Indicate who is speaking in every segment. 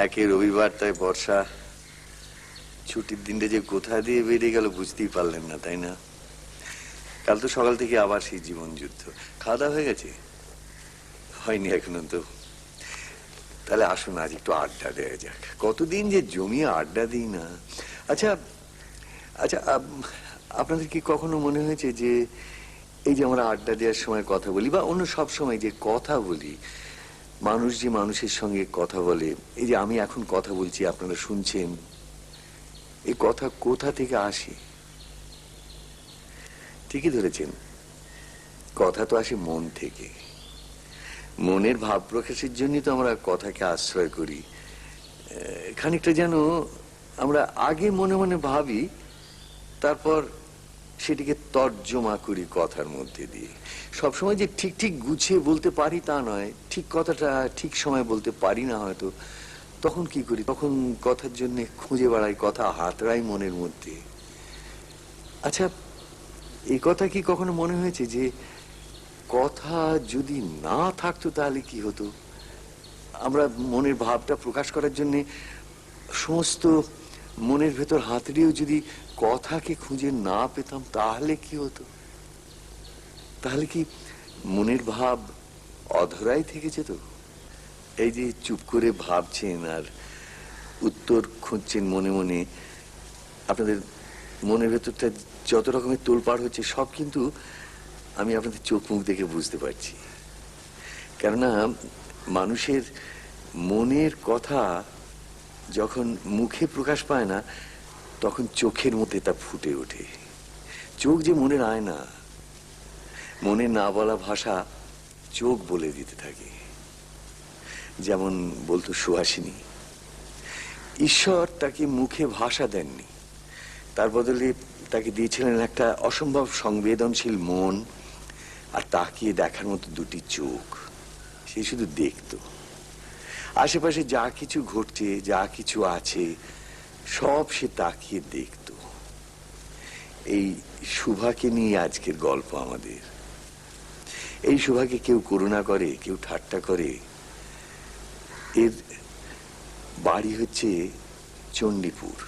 Speaker 1: একে রবিবার, তাই বর্ষা ছুটির দিনটা যে কোথা দিয়ে বেরিয়ে গেল বুঝতেই পারলেন না, তাই না? কাল তো সকাল থেকে আবার সেই জীবন যুদ্ধ। খাওয়া দাওয়া হয়ে গেছে? হয়নি এখনো তো। তাহলে আসুন আজ একটু আড্ডা দেওয়া যাক। কতদিন যে জমিয়ে আড্ডা দিই না। আচ্ছা আচ্ছা, আপনাদের কি কখনো মনে হয়েছে যে এই যে আমরা আড্ডা দেওয়ার সময় কথা বলি বা অন্য সব সময় যে কথা বলি, মানুষ যে মানুষের সঙ্গে কথা বলে, এই যে আমি এখন কথা বলছি আপনারা শুনছেন, এই কথা কোথা থেকে আসে? ঠিকই ধরেছেন, কথা তো আসে মন থেকে। মনের ভাব প্রকাশের জন্যই তো আমরা কথাকে আশ্রয় করি। খানিকটা যেন আমরা আগে মনে মনে ভাবি, তারপর সেটিকে তর্জমা করি কথার মধ্যে দিয়ে। সবসময় যে ঠিক ঠিক গুছিয়ে বলতে পারি তা নয়, ঠিক কথাটা ঠিক সময় বলতে পারি না হয়তো। তখন কি করি? তখন কথার জন্য খুঁজে বেড়াই, কথা হাতড়াই মনের মধ্যে। আচ্ছা, এই কথা কি কখনো মনে হয়েছে যে কথা যদি না থাকতো তাহলে কি হতো? আমরা মনের ভাবটা প্রকাশ করার জন্য সমস্ত মনের ভেতর হাতড়িয়েও যদি কথাকে খুঁজে না পেতাম তাহলে কি হতো? তাহলে কি মনের ভাব অধরাই থেকে যেত? এই যে চুপ করে ভাবছেন আর উত্তর খুঁজছেন মনে মনে, আপনাদের মনের ভেতরটা যত রকমের তোলপাড় হচ্ছে সব কিন্তু আমি আপনাদের চোখ মুখ দেখে বুঝতে পারছি। কেননা মানুষের মনের কথা যখন মুখে প্রকাশ পায় না, তখন চোখের মধ্যে তা ফুটে ওঠে। চোখ যে মনের আয়না, মনে না বলা ভাষা চোখ বলে দিতে থাকে। যেমন বলতো সুহাসিনী, ঈশ্বর তাকে মুখে ভাষা দেননি, তার বদলে তাকে দিয়েছিলেন একটা অসম্ভব সংবেদনশীল মন আর তাকিয়ে দেখার মতো দুটি চোখ। সে শুধু দেখতো, আশেপাশে যা কিছু ঘটছে, যা কিছু আছে সব সে তাকিয়ে দেখতো। এই শুভাকে নিয়ে আজকের গল্প আমাদের। এই শুভাকে কেউ করুণা করে, কেউ ঠাট্টা করে। এর বাড়ি হচ্ছে চণ্ডীপুর।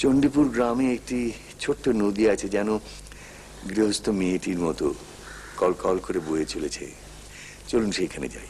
Speaker 1: চণ্ডীপুর গ্রামে একটি ছোট্ট নদী আছে, যেন গৃহস্থ মেয়েটির মতো কলকল করে বয়ে চলেছে। চলুন সেইখানে যাই।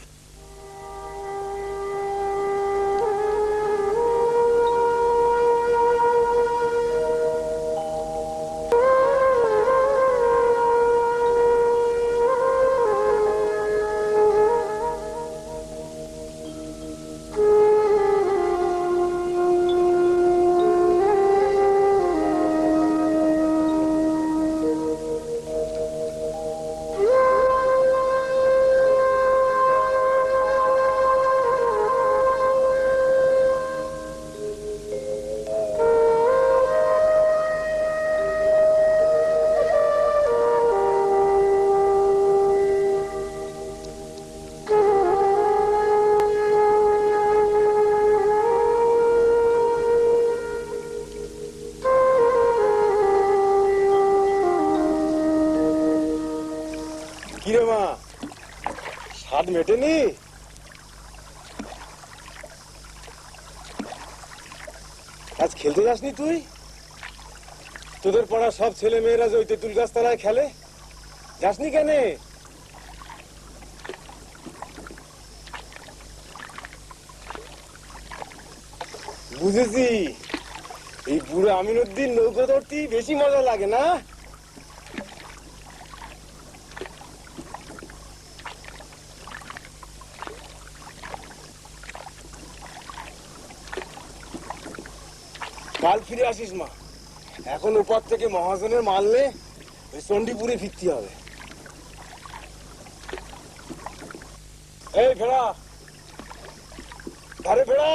Speaker 2: কিরে মা, স্বাদ মেটেনি? আজ খেলতে যাসনি তুই? তোদের পড়া সব ছেলে মেয়েরা যে ওই তেঁতুল গাছ তলায় খেলে, যাসনি কেন? বুঝেছি, এই বুড়ো আমিনুদ্দিন নৌকো ধরতে বেশি মজা লাগে না? কাল ফিরে আসিস মা, এখন উপর থেকে মহাজনের মাল নে, ওই চণ্ডীপুরে ফিরতে হবে। এই ভেড়া, ধারে ভেড়া,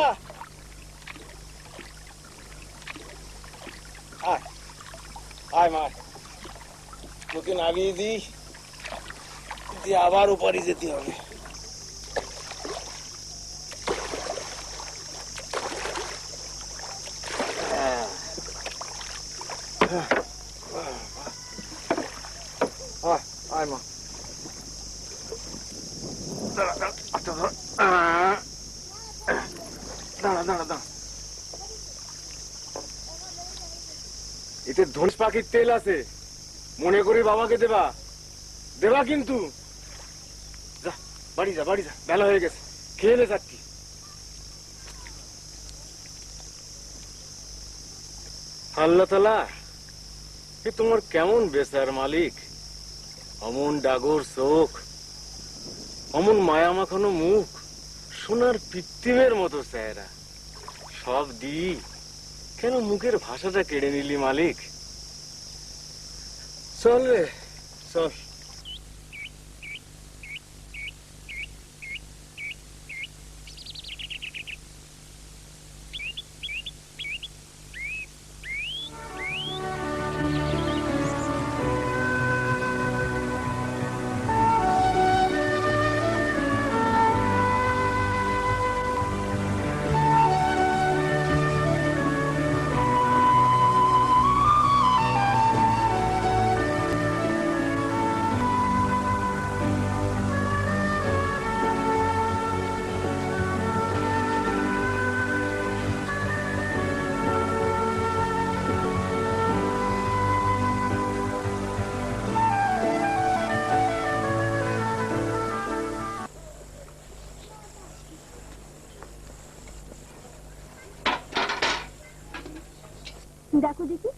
Speaker 2: আয় আয় মা, তোকে নামিয়ে দিই, দিয়ে আবার ওপারে যেতে হবে। আয় মা, দাঁড়া দাঁড়া দাঁড়া, এতে ধনুষ পাখির তেল আছে, মনে করি বাবাকে দেবা দেবা কিন্তু। যা বাড়ি যা, বাড়ি যা, বেলা হয়ে গেছে, খেয়ে নে চারটি। আল্লাহ তাআলা, এ তোমার কেমন বেচার মালিক, অমন ডাগর চোখ, অমন মায়া মাখানো মুখ, সোনার পিত্তিমের মতো চেহারা, সব দি কেন মুখের ভাষাটা কেড়ে নিলি মালিক? চল রে চল।
Speaker 3: দেখো দেখি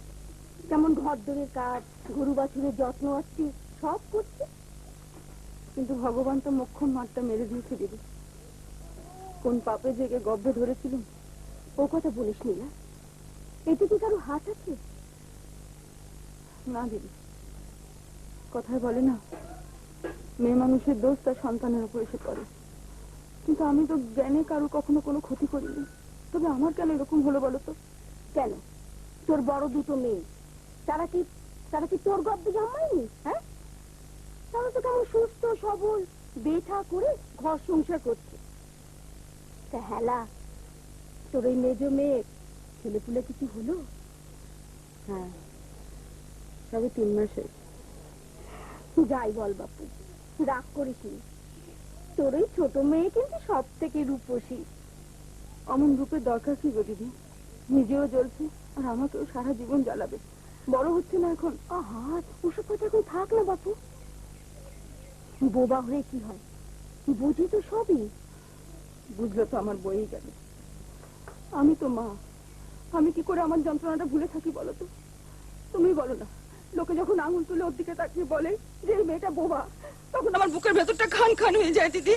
Speaker 3: কেমন ঘর দরের কাজ, গরু বাছুরের যত্ন আসছি, সব করছি, কিন্তু ভগবান তো মোক্ষম মারটা মেরে দিয়েছে দিদি। কোন পাপে জেগে গব্বে ধরেছিলাম ও কথা বলিস নি না? এতে কি কারো হাত আছে? না দিদি, কথায় বলে না মেয়ে মানুষের দোষ তার সন্তানের উপর এসে পড়ে, কিন্তু আমি তো জ্ঞানে কারো কখনো কোনো ক্ষতি করিনি। তবে আমার কেন এরকম হলো বলো তো? কেন তোর বড় দুটো মেয়ে তারা কি তোর গব্বে জন্মায়নি? হ্যাঁ, তারা তো কেমন সুস্থ সবল বেঠা করে ঘর সংসার করছে। তা হেলা তোর ওই মেজো মেয়ে ছেলে পুলে কিছু হলো? হ্যাঁ, সবে 3 মাস হয়েছে। যাই বল বাপু, রাগ করিস নি, তোর ওই ছোট মেয়ে কিন্তু সব থেকে রূপসী। অমন রূপের দরকার কি গো দিদি? নিজেও জ্বলছে আর আমাকেও সারা জীবন জ্বালাবে। বড় হচ্ছে না এখন? আহা, ওসব কথা এখন থাক না বাপু। বোবা হয়ে কি হয়, বুঝি তো সবই। বুঝলো তো আমার বই গেল। আমি তো মা, আমি কি করে আমার যন্ত্রণাটা ভুলে থাকি বলো তো? তুমি বলো না, লোকে যখন আঙুল তুলে ওর দিকে তাকিয়ে বলে যে এই মেয়েটা বোবা, তখন আমার বুকের ভেতরটা খান খান হয়ে যায় দিদি।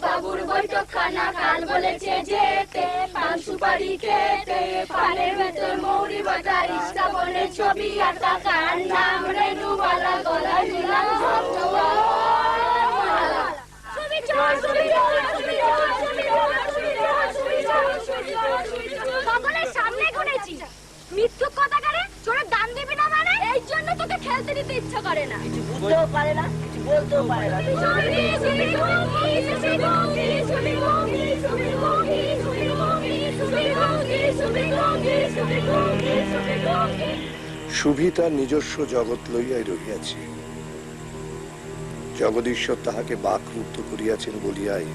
Speaker 4: বাবুর বৈঠকখানা কাল বলেছে যেতে, পান সুপারি খেতে, পানের ভেতর মৌরি বাটা, ইস্কা বলে ছবি আঁকা, কার নাম রেণুবালা, গলায় দিলাম সকলের সামনে গুনেছি। মিথ্যুক কথাকারে চোরের দান দিবি না মানে? এই জন্য তোকে খেলতে দিতে ইচ্ছা করে না। কিছু বুঝতেও পারে না, কিছু বলতেও পারে না।
Speaker 5: সুভি তার নিজস্ব জগৎ লইয়াই রহিয়াছে। জগদীশ্বর তাহাকে বাকরুদ্ধ করিয়াছেন বলিয়াই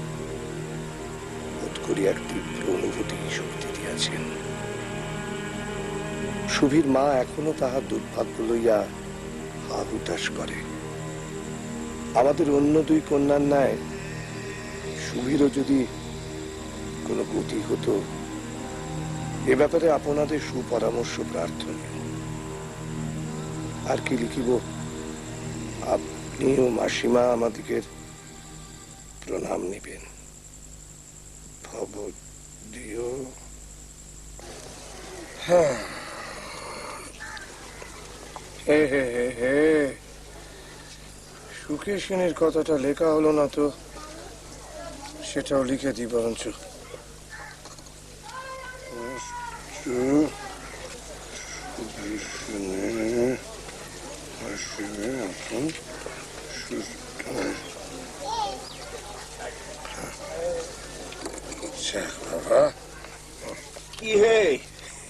Speaker 5: বোধ করি এক তীব্র অনুভূতি শক্তি দিয়াছেন। সুভীর মা এখনো তাহার দুর্ভাগ্য লইয়া হা হুতাশ করে। আমাদের অন্য 2 কন্যার ন্যায় সুভীরও যদি কোনো গতি হতো, এ ব্যাপারে আপনাদের সুপরামর্শ প্রার্থনীয়। আর কি লিখিব, আপনি ও মাসিমা আমাদিগের প্রণাম নিবেন। ভবদীয়। হ্যাঁ, হে হে হে হে, সুকেশিনীর কথাটা লেখা হলো না তো, সেটাও লিখে দিই বরঞ্চ।
Speaker 6: কি হে,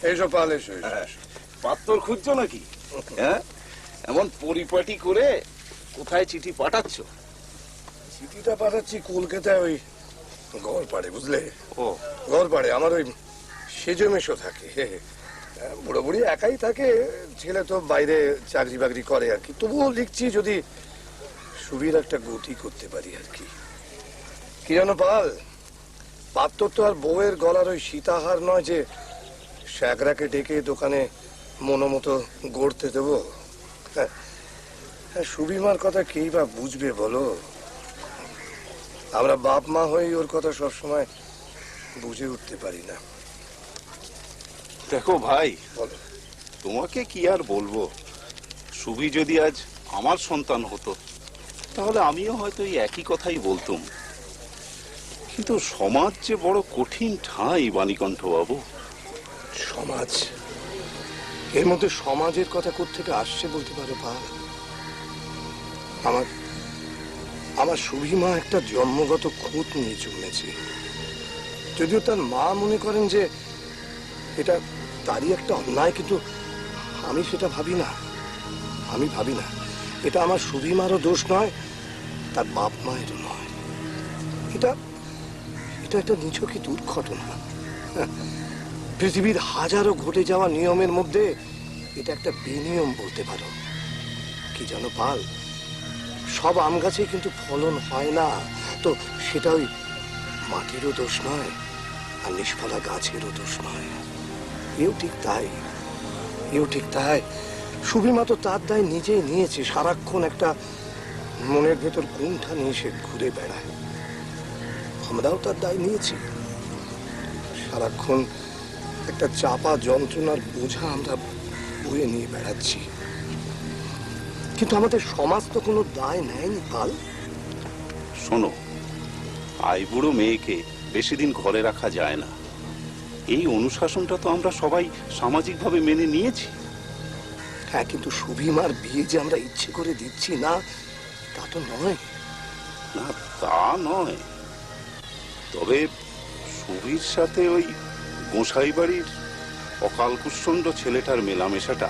Speaker 5: এইসব পালে
Speaker 6: পাত্তর খুঁজছো নাকি? হ্যাঁ, এমন পরিপাটি করে কোথায় চিঠি পাঠাচ্ছ?
Speaker 5: চিঠিটা পাঠাচ্ছি কলকাতায়, ওই গড়পাড়ে, বুঝলে?
Speaker 6: ও,
Speaker 5: গড়পাড়ে আমার ওই সেজো মেশো থাকে। বুড়ো বুড়ি একাই থাকে, ছেলে তো বাইরে চাকরি বাকরি করে আর কি। তবুও লিখছি যদি সুবীর একটা গতি করতে পারি আর কি। কি জানো পাল, পাত্র তো আর বউয়ের গলার ওই সীতাহার নয় যে শ্যাকরাকে ডেকে দোকানে মনোমতো গড়তে দেবো। হ্যাঁ, সুবিমার কথা কেই বা বুঝবে বলো? আমরা বাপ মা হয়ে ওর কথা সবসময় বুঝে উঠতে পারি না।
Speaker 6: দেখো ভাই,
Speaker 5: বলো।
Speaker 6: তোমাকে কি আর বলবো, সুবি যদি আজ আমার সন্তান হতো তাহলে আমিও হয়তো এই একই কথাই বলতুম। কিন্তু সমাজ যে বড় কঠিন ঠাঁই বাণীকণ্ঠ বাবু।
Speaker 5: সমাজ, এর মধ্যে সমাজের কথা কোত্থেকে আসছে বলতে পারো পা? আমার আমার সুভিমা একটা জন্মগত খুঁত নিয়ে জন্মেছে। যদিও তার মা মনে করেন যে এটা তারই একটা অন্যায়, কিন্তু আমি সেটা ভাবি না। আমি ভাবি না এটা আমার সুভিমারও দোষ নয়, তার বাপ মায়েরও নয়। এটা এটা একটা নিছকই দুর্ঘটনা। পৃথিবীর হাজারো ঘটে যাওয়া নিয়মের মধ্যে এটা একটা বেনিয়ম বলতে পারো। কি জানো পাল, সব আম গাছে কিন্তু ফলন হয় না, তো সেটা ওই মাটিরও দোষ নয় আর নিষ্ফলা গাছেরও দোষ নয়। এও ঠিক তাই, এও ঠিক তাই। সুবিমা তো তার দায় নিজেই নিয়েছে। সারাক্ষণ একটা মনের ভেতর কুণ্ঠা নিয়ে সে ঘুরে বেড়ায়। আমরাও তার দায় নিয়েছি। সারাক্ষণ একটা চাপা যন্ত্রণার বোঝা আমরা বয়ে নিয়ে বেড়াচ্ছি। কিন্তু আমাদের সমাজ তো কোনো দায় নেয়নি পাল।
Speaker 6: শোনো, আইবুড়ো মেয়েকে বেশি দিন ঘরে রাখা যায় না, এই অনুশাসনটা তো আমরা সবাই সামাজিকভাবে মেনে নিয়েছি।
Speaker 5: হ্যাঁ, কিন্তু সুভিমার বিয়ে যে আমরা ইচ্ছে করে দিচ্ছি না তা তো নয়।
Speaker 6: না, তা নয়, তবে সুবীর সাথে ওই গোসাই বাড়ির অকাল কুষ্ঠণ্ড ছেলেটার মেলামেশাটা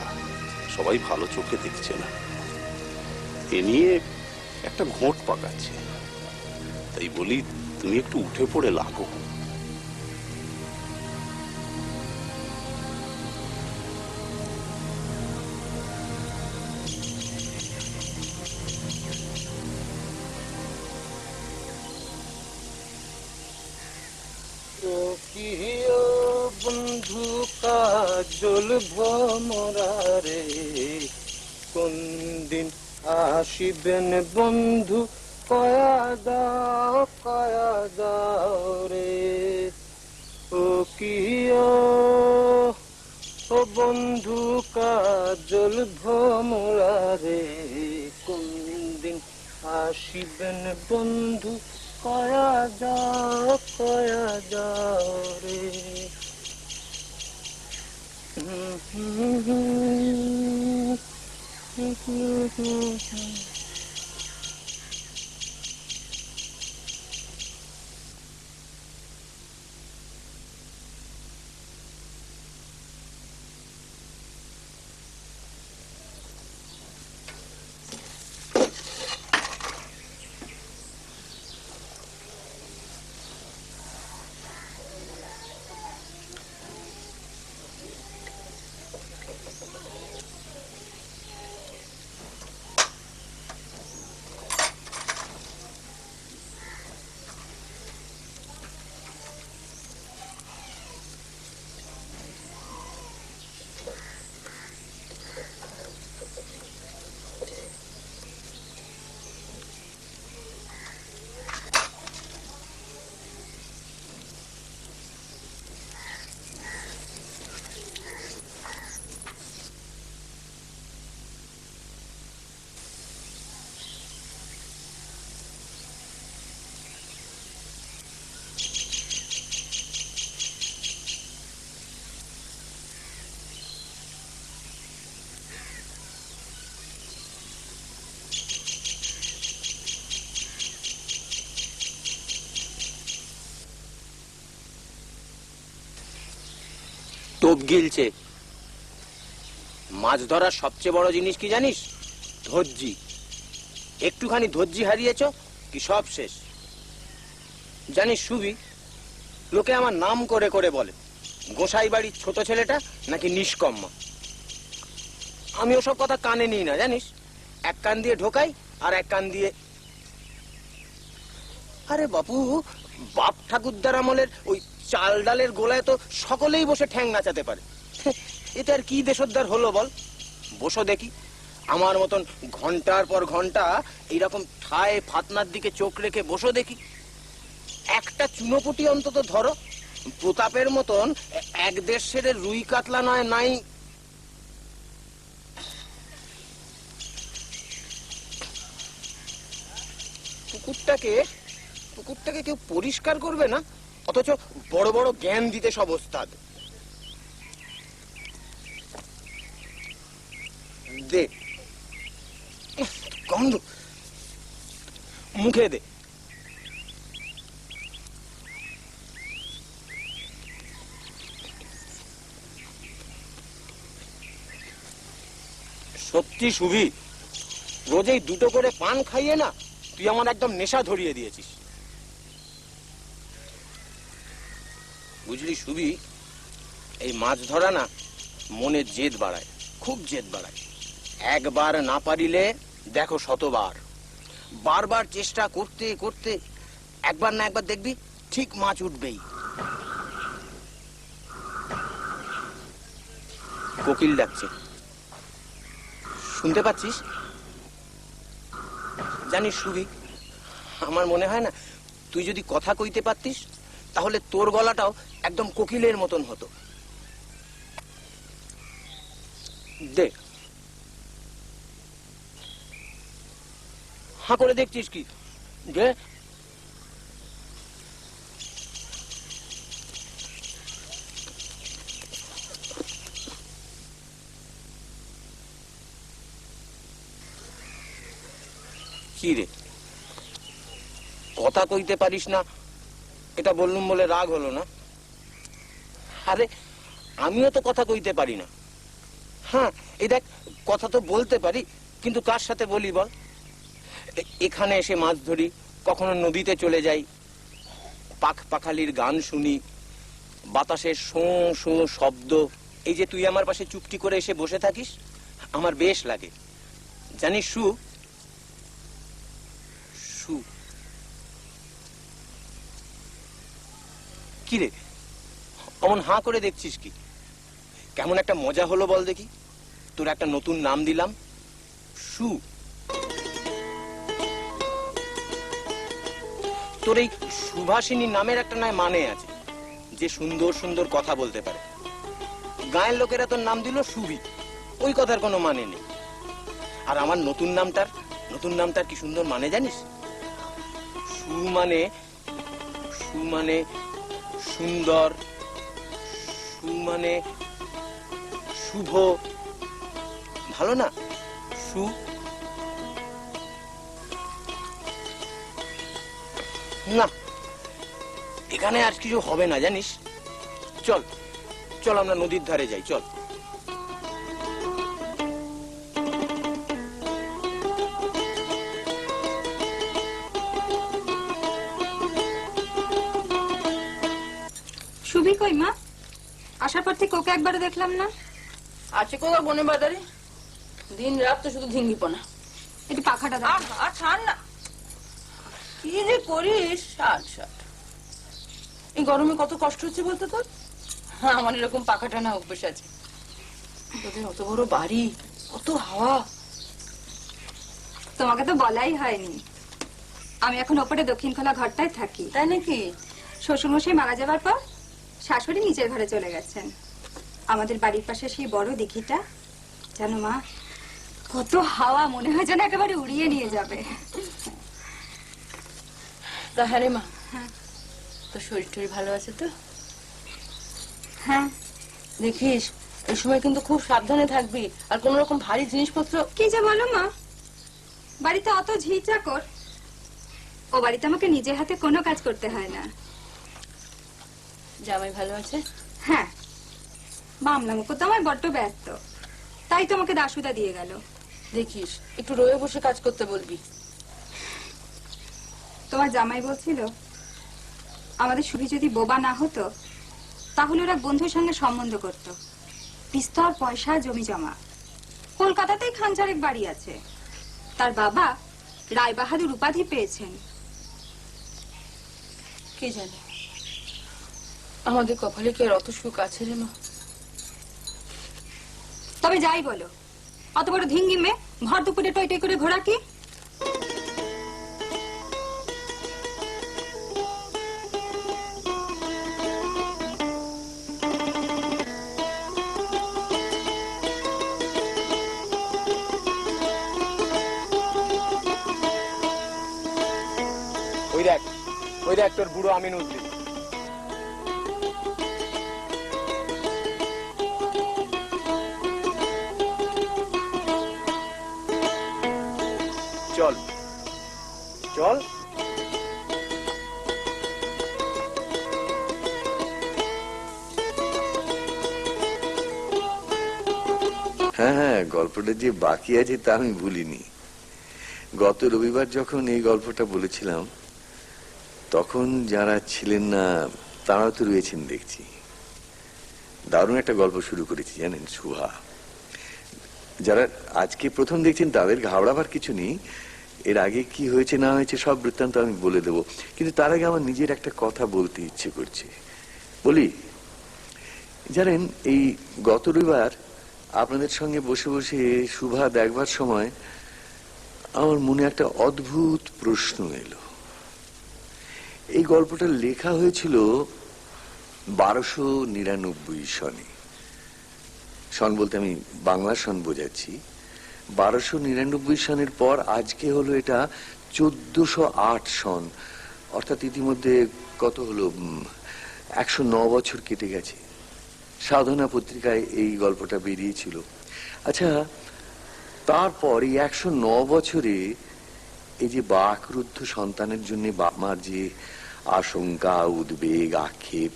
Speaker 6: সবাই ভালো চোখে দেখছে না। এ নিয়ে একটা ঘোট পাকাচ্ছে। তাই বলি, তুমি একটু উঠে পড়ে লাগো।
Speaker 2: বন্ধু কাজল ভ্রমরারে, কোন দিন আসিবেন বন্ধু কয়া দাও রে। ও কি ও বন্ধু কাজল ভ্রমরারে, কোন দিন আসিবেন বন্ধু কয়া দাও রে।
Speaker 7: টোপ গিলছে। মাছ ধরার সবচেয়ে বড় জিনিস কি জানিস? ধৈর্যি। একটুখানি ধৈর্যি হারিয়েছ কি সব শেষ। জানিস সুবি, লোকে আমার নাম করে করে বলে গোসাই বাড়ির ছোট ছেলেটা নাকি নিষ্কম্মা। আমি ওসব কথা কানে নিই না জানিস। এক কান দিয়ে ঢোকাই আর এক কান দিয়ে। আরে বাপু, বাপ ঠাকুরদার আমলের ওই চাল ডালের গোলায় তো সকলেই বসে ঠ্যাং নাচাতে পারে। এটা আর কি দেশোদ্ধার হলো বল? বসো দেখি। আমার মতন ঘন্টার পর ঘন্টা এইরকম ঠায় ফাতনার দিকে চোখ রেখে বসো দেখি। একটা চুনোপুটি অন্তত ধরো। প্রতাপের মতন এক দেশের রুই কাতলা নয় নাই। পুকুরটাকে কেউ পরিষ্কার করবে না, অথচ বড় বড় জ্ঞান দিতে সব ওস্তাদ। দে গন্ধ, মুখে দে। সত্যি সুবি, রোজেই দুটো করে পান খাইয়ে না তুই আমার একদম নেশা ধরিয়ে দিয়েছিস। বুঝলি সুবি, এই মাছ ধরা না মনের জেদ বাড়ায়, খুব জেদ বাড়ায়। একবার না পারিলে দেখো শতবার। বারবার চেষ্টা করতে করতে একবার না একবার দেখবি ঠিক মাছ উঠবেই। কোকিল ডাকছে, শুনতে পাচ্ছিস? জানিস সুবি, আমার মনে হয় না তুই যদি কথা কইতে পারতিস তাহলে তোর গলাটাও একদম কোকিলের মতন হতো। দেখ, হাঁ করে দেখছিস কি? যে কি রে, কথা কইতে পারিস না এটা বললুম বলে রাগ হলো না? আরে আমিও তো কথা কইতে পারি না। হ্যাঁ, এই দেখ, কথা তো বলতে পারি, কিন্তু কার সাথে বলি বল? এখানে এসে মাছ ধরি, কখনো নদীতে চলে যাই, পাখ পাখালির গান শুনি, বাতাসের শোঁ শোঁ শব্দ। এই যে তুই আমার পাশে চুপটি করে এসে বসে থাকিস, আমার বেশ লাগে। জানিস সু, কি রে অমন হাঁ করে দেখছিস কি? কেমন একটা মজা হলো বল দেখি। তোর একটা নতুন নাম দিলাম, সু। তোর এই সুভাষিনী নামের একটা নয় মানে আছে, যে সুন্দর সুন্দর কথা বলতে পারে। গায়ের লোকেরা তোর নাম দিল সুবি, ওই কথার কোনো মানে নেই। আর আমার নতুন নামটার কি সুন্দর মানে জানিস? সু মানে সুন্দর, সু মানে শুভ। ভালো না? সু। না, এখানে আর কিছু হবে না জানিস। চল চল আমরা নদীর ধারে যাই, চল।
Speaker 3: সুবি কই মা? আসার পর থেকে ওকে একবারও দেখলাম না।
Speaker 8: আছে কোথাও বনে বাজারে, দিন রাত তো শুধু ঝিঙ্গিপনা।
Speaker 3: একটু পাখাটা দাও।
Speaker 8: আর ছাড় না, কি যে করিস। ষাট এই গরমে কত কষ্ট হচ্ছে বলতো তোর? হ্যাঁ, আমার এরকম পাখা টানা অভ্যেস আছে। তোদের অত বড় বাড়ি, কত হাওয়া।
Speaker 3: তোমাকে তো বলাই হয়নি, আমি এখন ওপরে দক্ষিণ খোলা ঘরটায় থাকি।
Speaker 8: তাই নাকি?
Speaker 3: শ্বশুরমশাই মারা যাবার পর শাশুড়ি নিচের ঘরে চলে গেছেন। আমাদের বাড়ির পাশে সেই বড় দিঘিটা, জানো মা, কত হাওয়া, মনে হয় যেন একেবারে উড়িয়ে নিয়ে যাবে।
Speaker 8: তা হ্যাঁ রে মা, তোর শরীর টরীর ভালো আছে তো?
Speaker 3: হ্যাঁ।
Speaker 8: দেখিস এই সময় কিন্তু খুব সাবধানে থাকবি, আর কোন রকম ভারী জিনিসপত্র।
Speaker 3: কি যে বলো মা, বাড়িতে অত ঝি চাকর, ও বাড়িতে আমাকে নিজের হাতে কোনো কাজ করতে হয় না।
Speaker 8: জামাই ভালো আছে?
Speaker 3: হ্যাঁ, মামলা মুখো তো আমার বড্ড ব্যস্ত, তাই তোমাকে দাসুদা দিয়ে গেল।
Speaker 8: দেখিস একটু রয়ে বসে কাজ করতে বলবি।
Speaker 9: তোমার জামাই বলছিল আমাদের সুবি যদি বোবা না হতো তাহলে ওরা বন্ধুর সঙ্গে সম্বন্ধ করত। বিস্তর পয়সা জমি জমা, কলকাতাতেই খানচারেক বাড়ি আছে। তার বাবা রায়বাহাদুর উপাধি পেয়েছেন।
Speaker 8: কে জানে আমাদের কপালে কি আর অত সুখ আছে রে মা?
Speaker 9: তবে যাই বলো, অত বড় ধিঙ্গি মেয়ে ভর দুপুরে টই টই করে ঘোরা কি?
Speaker 2: ওই দেখ তোর বুড়ো আমিন উদ্দিন। চল চল।
Speaker 1: হ্যাঁ হ্যাঁ, গল্পটা যে বাকি আছে তা আমি ভুলিনি। গত রবিবার যখন এই গল্পটা বলেছিলাম তখন যারা ছিলেন না তারাও তো রয়েছেন দেখছি। দারুণ একটা গল্প শুরু করেছি জানেন, সুহা। যারা আজকে প্রথম দেখছেন তাদের ঘাবড়াবার কিছু নেই। এর আগে কি হয়েছে না হয়েছে সব বৃত্তান্ত আমি বলে দেবো, কিন্তু তার আগে আমার নিজের একটা কথা বলতে ইচ্ছে করছে। বলি, জানেন এই গত রবিবার আপনাদের সঙ্গে বসে বসে সুভা দেখবার সময় আমার মনে একটা অদ্ভুত প্রশ্ন এলো। এই গল্পটা লেখা হয়েছিল 1299 সনে। সন বলতে আমি বাংলা সন বোঝাচ্ছি। 1299 সনের পর আজকে হলো এটা 1408 সন, অর্থাৎ ইতিমধ্যে কত হলো 109 বছর কেটে গেছে। সাধনা পত্রিকায় এই গল্পটা বেরিয়েছিল। আচ্ছা, তারপর এই 109 বছরে এই যে বাকরুদ্ধ সন্তানের জন্য বাপ মার যে আশঙ্কা, উদ্বেগ, আক্ষেপ,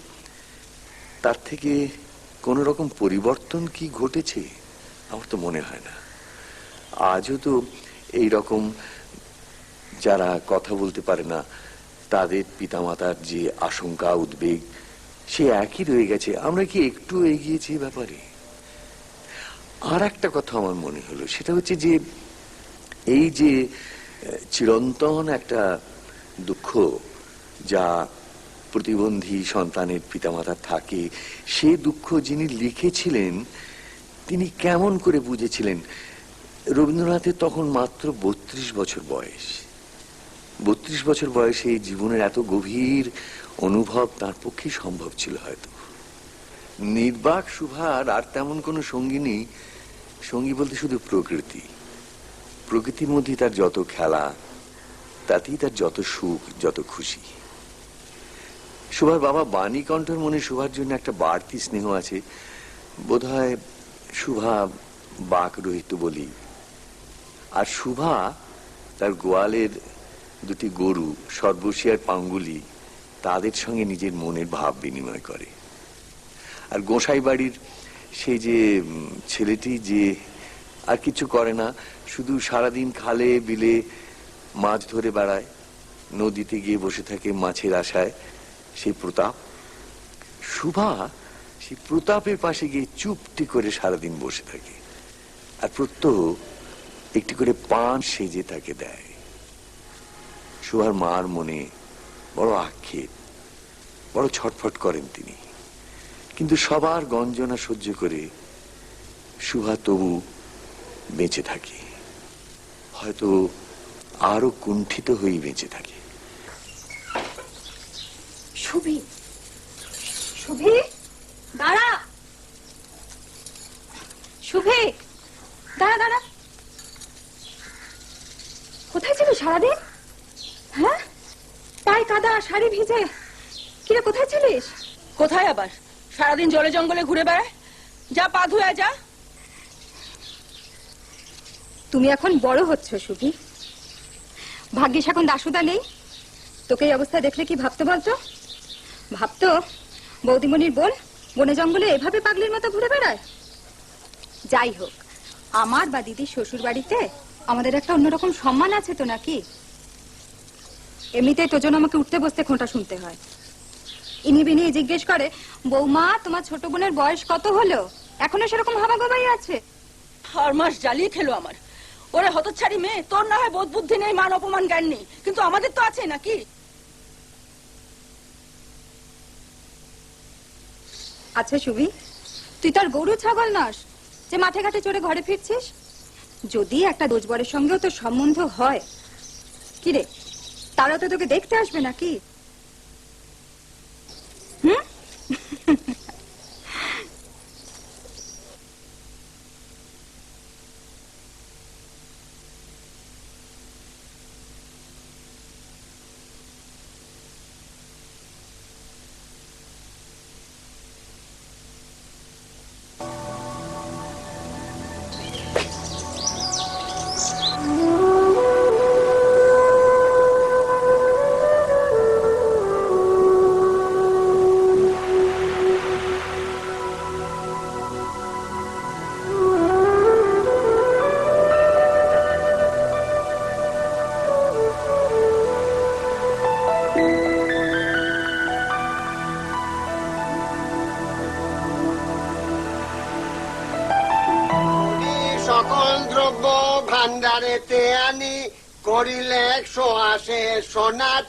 Speaker 1: তার থেকে কোন রকম পরিবর্তন কি ঘটেছে? আমার তো মনে হয় না। আজও তো এই রকম যারা কথা বলতে পারে না তাদের পিতামাতার যে আশঙ্কা, উদ্বেগ সে একই রয়ে গেছে। আমরা কি একটু এগিয়েছি ব্যাপারে? আর একটা কথা আমার মনে হলো, সেটা হচ্ছে যে এই যে চিরন্তন একটা দুঃখ যা প্রতিবন্ধী সন্তানের পিতামাতার থাকে, সে দুঃখ যিনি লিখেছিলেন তিনি কেমন করে বুঝেছিলেন? রবীন্দ্রনাথের তখন মাত্র 32 বছর বয়স। 32 বছর বয়সে এই জীবনের এত গভীর অনুভব তার পক্ষে সম্ভব ছিল হয়তো। নির্বাক সুভার আর তেমন কোনো সঙ্গী নেই। সঙ্গী বলতে শুধু প্রকৃতি। প্রকৃতির মধ্যে তার যত খেলা, তাতেই তার যত সুখ, যত খুশি। সুভার বাবা বাণীকণ্ঠের মনে সুভার জন্য একটা বাড়তি স্নেহ আছে। বোধহয় সুভা বাক রহিত বলি। আর সুভা তার গোয়ালের দুটি গরু সর্বশী আর পাঙ্গুলি, তাদের সঙ্গে নিজের মনের ভাব বিনিময় করে। আর গোসাই বাড়ির সেই যে ছেলেটি যে আর কিছু করে না, শুধু সারাদিন খালে বিলে মাছ ধরে বেড়ায়, নদীতে গিয়ে বসে থাকে মাছের আশায়, সেই প্রতাপ। সুভা সেই প্রতাপের পাশে গিয়ে চুপটি করে সারাদিন বসে থাকে, আর প্রত্যহ একটি করে পান সেজে তাকে দেয়। সুভার মার মনে বড় আক্ষেপ, বড় ছটফট করেন তিনি। কিন্তু সবার গঞ্জনা সহ্য করে সুভা তবু বেঁচে থাকে, হয়তো আরো কুণ্ঠিত হয়ে বেঁচে থাকে।
Speaker 9: সুবি, সুবি দাঁড়া, সুবি দাঁড়া দাঁড়া। কোথায় ছিল সারাদিন? হ্যাঁ, পায়ে কাদা, শাড়ি ভিজে, কিরে কোথায় ছিলিস?
Speaker 8: কোথায় আবার? সারাদিন জলে জঙ্গলে ঘুরে বেড়ায়। যা পা ধুয়ে যা।
Speaker 9: তুমি এখন বড় হচ্ছ সুবি, ভাগ্যিস এখন দাসুদা নেই। তোকে এই অবস্থা দেখলে কি ভাবতো বলতো? ভাবতো বৌদিমণির বোন বনে জঙ্গলে এভাবে পাগলির মতো ঘুরে বেড়ায়। যাই হোক, আমার বা দিদির শ্বশুর বাড়িতে আমাদের একটা অন্যরকম সম্মান আছে তো নাকি? এমনিতেই তোর জন্য আমাকে উঠতে বসতে খোঁটা শুনতে হয়। ইনি বিনি জিজ্ঞেস করে, বৌমা তোমার ছোট বোনের বয়স কত হলো? এখনো সেরকম হাবাগোবাই আছে?
Speaker 8: 4 মাস জ্বালিয়ে খেলো আমার। ওরে হতচ্ছাড়ি মেয়ে, তোর না হয় বোধ বুদ্ধি নেই, মান অপমান জ্ঞান নেই, কিন্তু আমাদের তো আছে নাকি?
Speaker 9: আচ্ছা সুবি, তুই তার গরু ছাগল নস যে মাঠে ঘাটে চড়ে ঘরে ফিরছিস। যদি একটা দোষবরের সঙ্গেও তোর সম্বন্ধ হয়, কিরে তারা তো তোকে দেখতে আসবে নাকি? হুম?
Speaker 10: সকল দ্রব্য ভান্ডারেতে আনি করিলে 180 সোনার।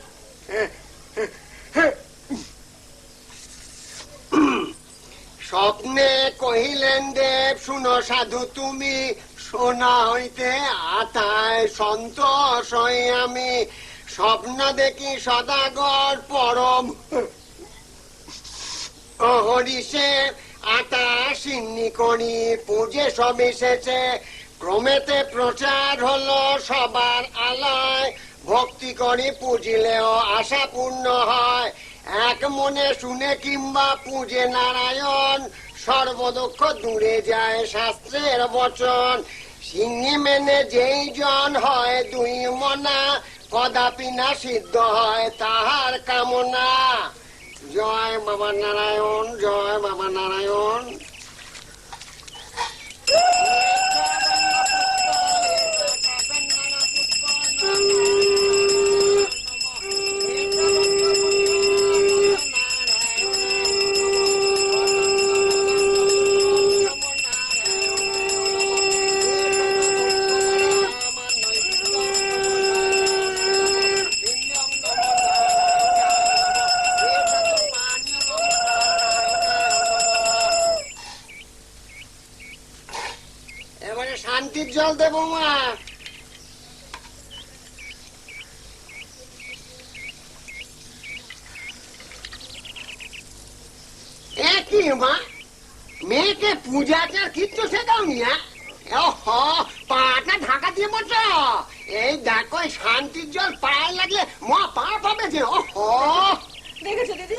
Speaker 10: স্বপ্নে কহিলেন দেব, শুনো সাধু তুমি, সোনা হইতে আতায় সন্তোষ হই আমি। স্বপ্ন দেখি সদাগর পরম হরিষে আতা সিন্নি করি পূজে সব এসেছে। ক্রমেতে প্রচার হলো সবার আলায়, ভক্তি করি পুজিলেও আশা পূর্ণ হয়। এক মনে শুনে কিংবা পূজে নারায়ণ, সর্বদুঃখ দূরে যায় শাস্ত্রের বচন। সিংহে মেনে যেই জন হয় 2 মনা, কদাপি না সিদ্ধ হয় তাহার কামনা। জয় বাবা নারায়ণ, জয় বাবা নারায়ণ। এবারে শান্তির জল দেবো মা। একই মা, মেয়েকে পূজাটা কিচ্ছু শেখাওনি? পাটা ঢাকা দিয়ে বলছ। এই দেখো শান্তির জল পায়ে লাগলে মা পাপ হবে যে।
Speaker 8: দেখেছো দিদি,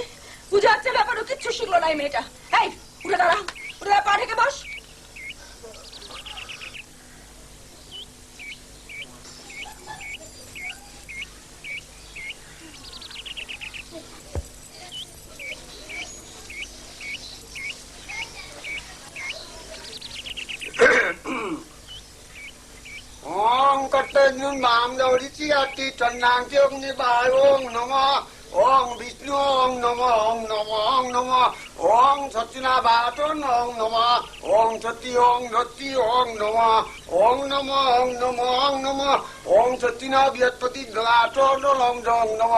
Speaker 8: পূজা হচ্ছে ব্যাপারও কিচ্ছু শিখলো না এই মেয়েটা। এই উঠে দাঁড়া, উঠে দাঁড়া, পা ঢেকে বস।
Speaker 10: ওং কর্তব্যুন বাম দৌড়িছি আটি চন্নাংতি অগ্নি বায় ওং নম। ওং বিষ্ণু ওং নম, ওং নম, ওং নম। ওং সচিনা বাটন ওং নম। ওং সতী ওং ধত্তি ওং নম। ওং নম, ওং নম, ওং নম। ওং সচিনা বৃহস্পতি গ্লাটন ওং জং নম।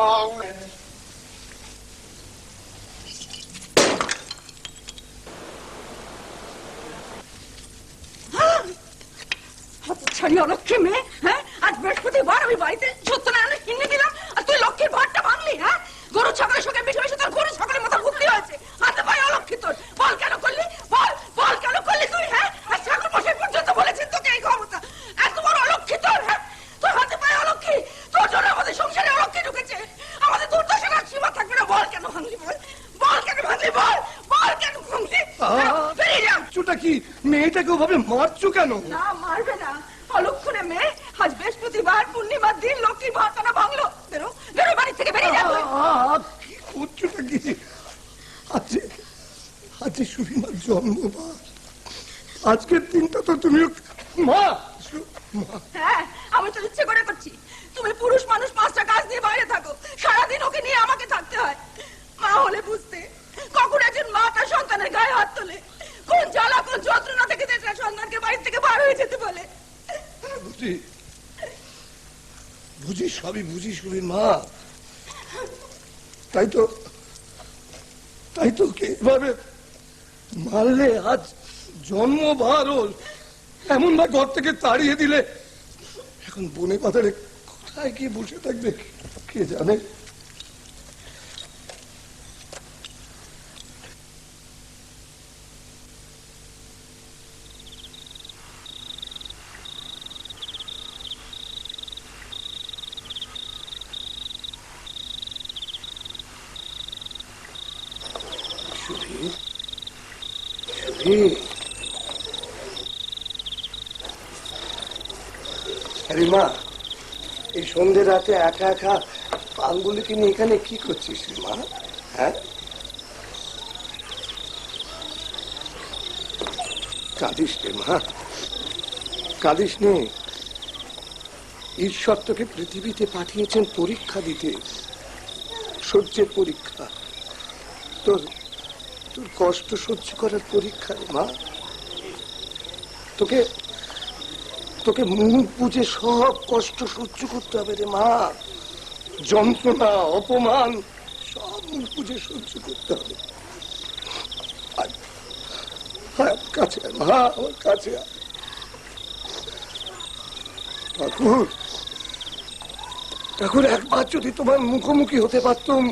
Speaker 8: ছাড়ি অলক্ষী মেয়ে, হ্যাঁ? আজ বৃহস্পতিবার আমি বাড়িতে সত্যনারায়ণের হিন্দি দিলাম আর তুই লক্ষ্মীর ভাতটা ভাঙলি, হ্যাঁ? গরু ছাগলের সঙ্গে মিশে মিশে তোর গরু ছাগলের মতো বুদ্ধি হয়েছে। হাতে পায়ে অলক্ষী তোর। বল কেন করলি? বল, বল কেন করলি তুই, হ্যাঁ? আর ঠাকুর মশাই পর্যন্ত বলেছেন তোকে এই ক্ষমতা। এত বড় অলক্ষী তোর, হ্যাঁ? তোর হাতে পায়ে অলক্ষী, তোর জন্য আমাদের সংসারে অলক্ষী ঢুকেছে। আমাদের দুর্দশার আর সীমা থাকবে না। বল কেন ভাঙলি, বল, বল কেন ভাঙলি, বল, বল কেন ভাঙলি? বেরিয়ে যা।
Speaker 5: চুটা কি মেয়েটাকে ওভাবে মারছো কেন?
Speaker 8: না মারবে না, অলক্ষণে মেয়ে। আজ বৃহস্পতিবার, পূর্ণিমার দিন লক্ষ্মীর ভাতটা ভাঙলো। বেরো, বেরো বাড়ি থেকে, বেরিয়ে যাবে।
Speaker 5: কি করছোটা কি? আজকে সুরিমার জন্মবার। আজকের দিনটা তো তুমি মা
Speaker 8: হ্যাঁ, আমি তো ইচ্ছে করে করছি। তুমি পুরুষ মানুষ 5টা কাজ দিয়ে বাইরে থাকো, সারাদিন ওকে নিয়ে আমাকে থাকতে হয়। মা হলে বুঝতে, কখন একজন মা তার সন্তানের গায়ে হাত তোলে, কোন জ্বালা কোন যন্ত্রণা থেকে যে তার সন্তানকে বাড়ি থেকে বার হয়ে যেতে বলে।
Speaker 5: বুঝি বুঝি, সবই বুঝি সুবীর মা। তাই তো কে এভাবে মারলে, আজ জন্মবার ওর, এমন না ঘর থেকে তাড়িয়ে দিলে এখন বনে পাতারে কোথায় গিয়ে বসে থাকবে কে জানে। আরে মা, এই সন্ধ্যে রাতে একা একা পাঙ্গুলিকে নিয়ে এখানে কি করছিস মা? হ্যাঁ, কাঁদিস রে মা, কাঁদিস নে। ঈশ্বর তোকে পৃথিবীতে পাঠিয়েছেন পরীক্ষা দিতে, সহ্যের পরীক্ষা, তোর তোর কষ্ট সহ্য করার পরীক্ষা রে মা। তোকে তোকে মুখ বুঝে সব কষ্ট সহ্য করতে হবে রে মা। যন্ত্রণা, অপমান সব মুখ বুঝে সহ্য করতে হবে। কাছে মা, আমার কাছে ঠাকুর, ঠাকুর একবার যদি তোমার মুখোমুখি হতে পারতাম,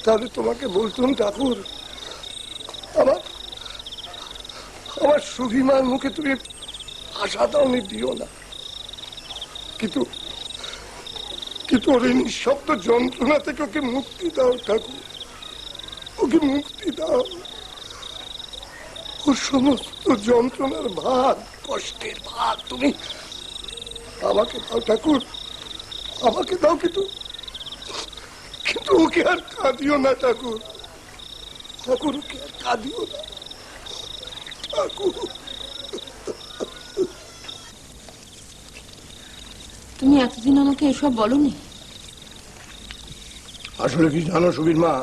Speaker 5: তাহলে তোমাকে বলতুম, ঠাকুর আমার সুভিমার মুখে তুমি আশা দাওনি, দিও না। কিন্তু ওর এই নিঃশব্দ যন্ত্রণা থেকে ওকে মুক্তি দাও ঠাকুর, ওকে মুক্তি দাও। ওর সমস্ত যন্ত্রণার ভার, কষ্টের ভার তুমি আমাকে দাও ঠাকুর, আমাকে দাও। কিন্তু ওকে আর কাঁদিও না ঠাকুর, ঠাকুর ওকে আর কাঁদিও না ঠাকুর।
Speaker 8: তুমি এতদিন আমাকে এসব বলনি?
Speaker 5: আসলে কি জানো সুবীর মা,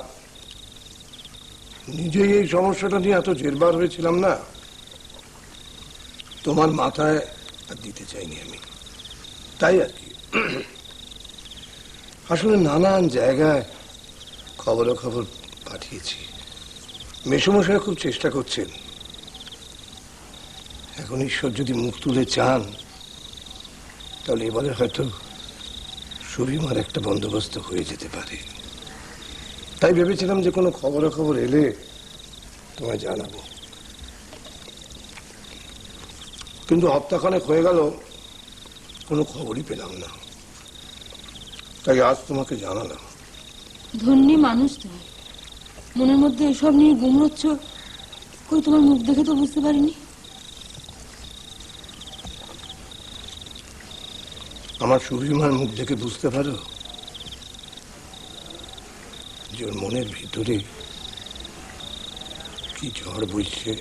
Speaker 5: নিজেই এই সমস্যাটা নিয়ে এত জেরবার হয়েছিলাম না, তোমার মাথায় আর দিতে চাইনি আমি, তাই আর কি। আসলে নানান জায়গায় খবর পাঠিয়েছি, মেসোমশাই খুব চেষ্টা করছেন। এখন ঈশ্বর যদি মুখ তুলে চান, তাহলে এবারে হয়তো সুবিমার একটা বন্দোবস্ত হয়ে যেতে পারে। তাই ভেবেছিলাম যে কোনো খবর এলে তোমায় জানাবো, কিন্তু হপ্তাখানেক হয়ে গেল কোনো খবরই পেলাম না, তাই আজ তোমাকে জানালাম।
Speaker 8: ধন্যী মানুষ তুমি, মনের মধ্যে এসব নিয়ে গুমড়োচ্ছ, কই তোমার মুখ দেখে তো বুঝতে পারিনি।
Speaker 5: আমার সুবিমার মুখ দেখে বুঝতে পারো যে ওর মনের ভিতরে কি ঝড় বইছে।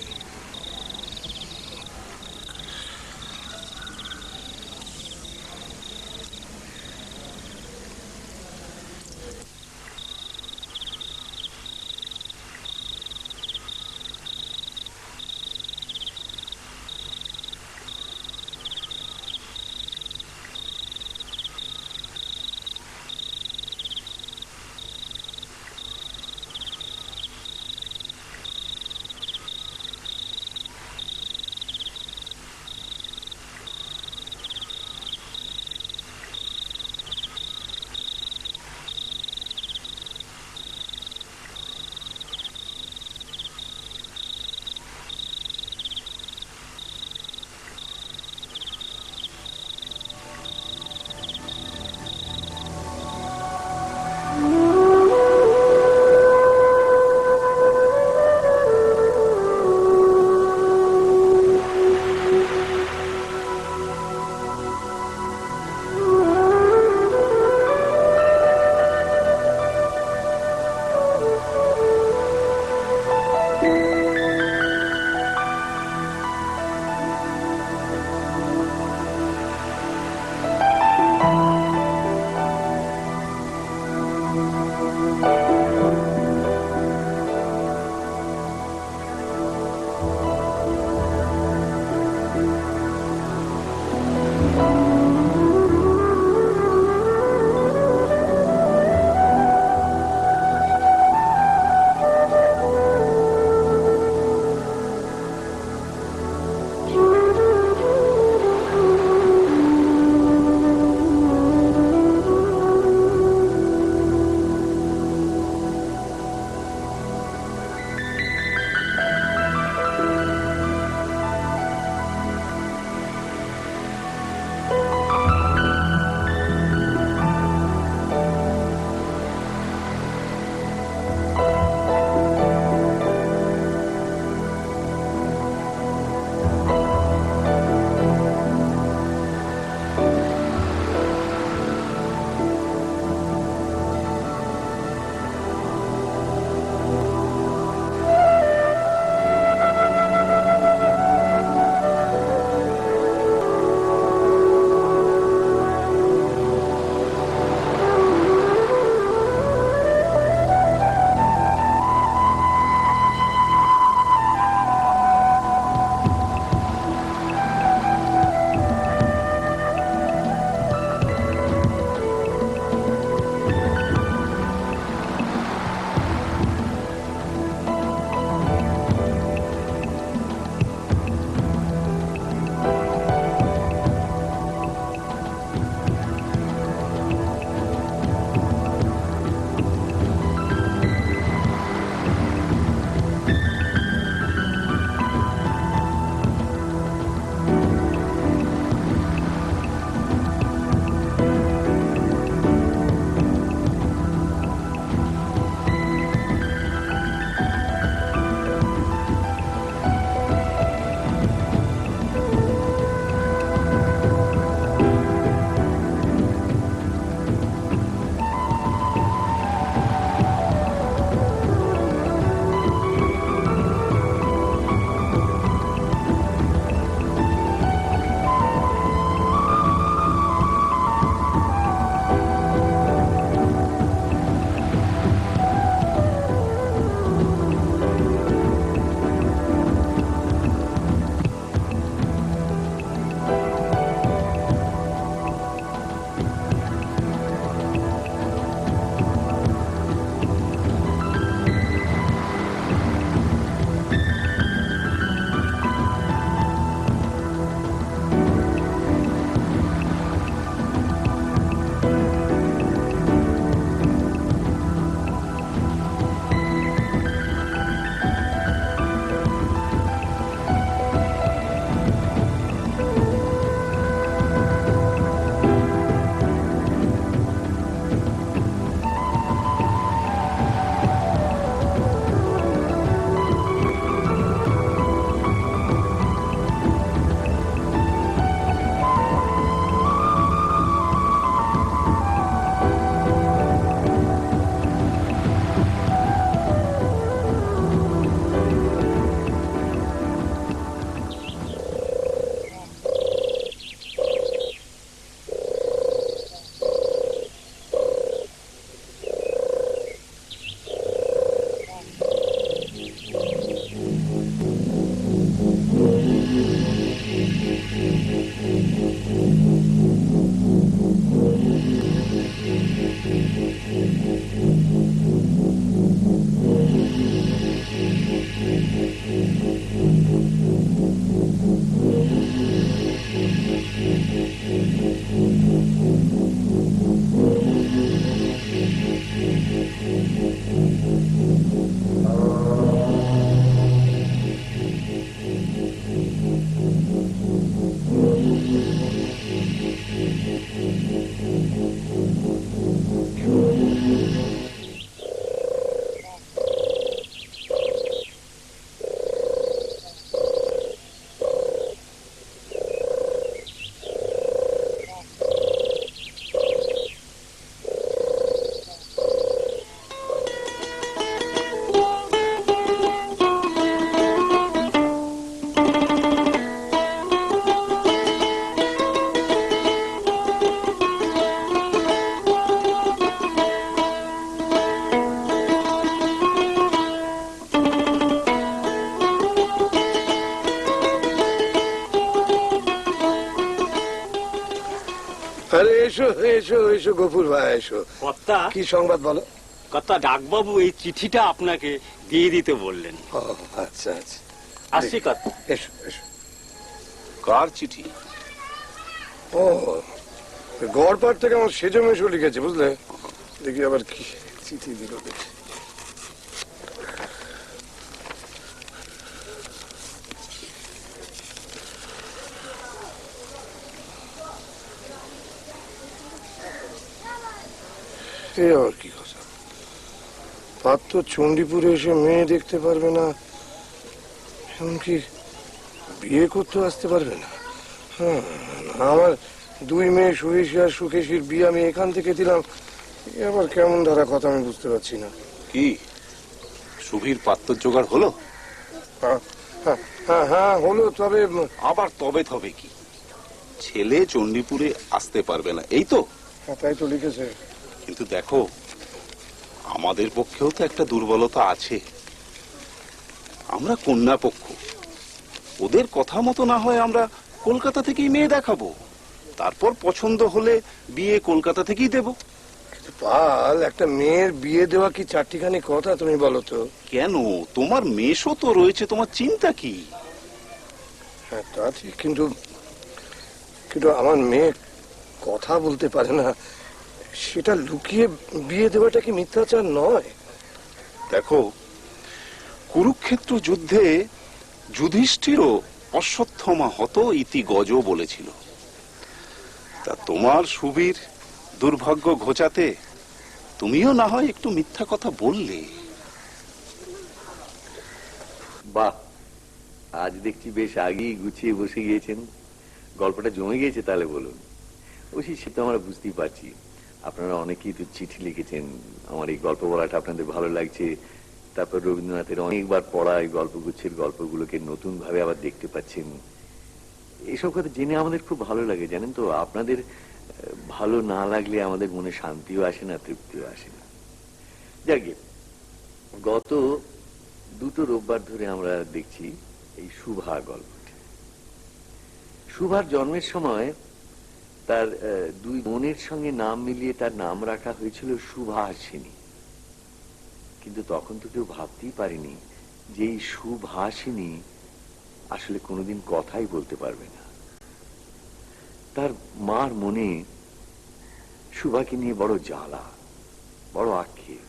Speaker 5: আরে এসো এসো এসো গফুর ভাই এসো।
Speaker 2: কর্তা
Speaker 5: কি সংবাদ বলো?
Speaker 2: কর্তা ডাকবাবু এই চিঠিটা আপনাকে দিয়ে দিতে বললেন।
Speaker 5: ও, আচ্ছা আচ্ছা,
Speaker 2: আসছি কর্তা।
Speaker 5: এসো এসো।
Speaker 6: কার চিঠি?
Speaker 5: ও, গড়পাড় থেকে আমার সেজো মেশো লিখেছে, বুঝলে? দেখি আবার কি চিঠি দিল দেখি। এ আর কি কথা, পাত্র চণ্ডীপুরে এসে মেয়ে দেখতে পারবে না, এমনকি বিয়ে করতেও আসতে পারবে না। হ্যাঁ, আমার দুই মেয়ে সুহেশী আর সুকেশীর বিয়ে আমি এখান থেকে দিলাম, এ আবার কেমন ধারা কথা আমি বুঝতে পারছি না।
Speaker 6: কি সুবীর পাত্র জোগাড় হলো?
Speaker 5: হ্যাঁ হ্যাঁ হ্যাঁ হ্যাঁ হলো, তবে
Speaker 6: আবার তবে তবে কি, ছেলে চণ্ডীপুরে আসতে পারবে না এই তো?
Speaker 5: তাই তো লিখেছে।
Speaker 6: কিন্তু দেখো, আমাদের পক্ষেও তো একটা দুর্বলতা আছে। আমরা কন্যা পক্ষ, ওদের কথা মতো না হয় আমরা কলকাতা থেকেই মেয়ে দেখাবো, তারপর পছন্দ হলে বিয়ে কলকাতা থেকেই দেব।
Speaker 5: পাল, একটা মেয়ের বিয়ে দেওয়া কি চারটিখানি কথা তুমি বলো তো?
Speaker 6: কেন, তোমার মেশো তো রয়েছে, তোমার চিন্তা কি?
Speaker 5: হ্যাঁ তা ঠিক, কিন্তু কিন্তু আমার মেয়ে কথা বলতে পারে না, সেটা লুকিয়ে বিয়ে দেওয়াটা কি মিথ্যাচার নয়?
Speaker 6: দেখো, কুরুক্ষেত্র যুদ্ধে যুধিষ্ঠিরও অশ্বত্থমা হত ইতি গজ বলেছিল। তা তোমার সুবীর দুর্ভাগ্য ঘোচাতে তুমিও না হয় একটু মিথ্যা কথা বললে।
Speaker 1: বাহ, আজ দেখছি বেশ আগেই গুছিয়ে বসে গিয়েছেন, গল্পটা জমে গিয়েছে। তাহলে বলুন। অবশ্যই সে তো আমরা বুঝতেই পারছি, আপনারা অনেকেই তো চিঠি লিখেছেন, আমার এই গল্প বলাটা আপনাদের ভালো লাগছে। তারপর রবীন্দ্রনাথের অনেকবার পড়া এই গল্পগুচ্ছের গল্পগুলোকে নতুন ভাবে আবার দেখতে পাচ্ছেন। এইসব কথা জেনে আমাদের খুব ভালো লাগে, জানেন তো। আপনাদের ভালো না লাগলে আমাদের মনে শান্তিও আসে না, তৃপ্তিও আসে না। যাকে গত দুটো রোববার ধরে আমরা দেখছি এই শুভা গল্পটি। শুভার জন্মের সময় তার দুই বোনের সঙ্গে নাম মিলিয়ে তার নাম রাখা হয়েছিল সুভাষিনী। কিন্তু তখন তো কেউ ভাবতেই পারেনি যে এই সুভাষিনী আসলে কোনোদিন কথাই বলতে পারবে না। তার মার মনে সুভাকে নিয়ে বড় জ্বালা, বড় আক্ষেপ।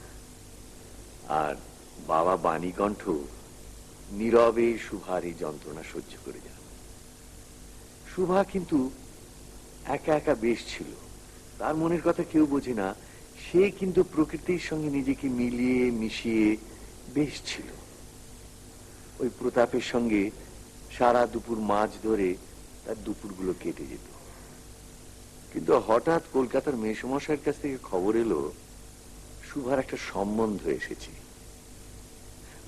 Speaker 1: আর বাবা বাণীকণ্ঠ নীরবে শুভার এই যন্ত্রণা সহ্য করে যান। শুভা কিন্তু একা একা বেশ ছিল, তার মনের কথা কেউ বোঝে না। সে কিন্তু প্রকৃতির সঙ্গে নিজেকে মিলিয়ে মিশিয়ে বেশ ছিল। ওই প্রতাপের সঙ্গে সারা দুপুর মাছ ধরে তার দুপুরগুলো কেটে যেত। কিন্তু হঠাৎ কলকাতার মেসমশাইয়ের কাছ থেকে খবর এলো শুভার একটা সম্বন্ধ এসেছে।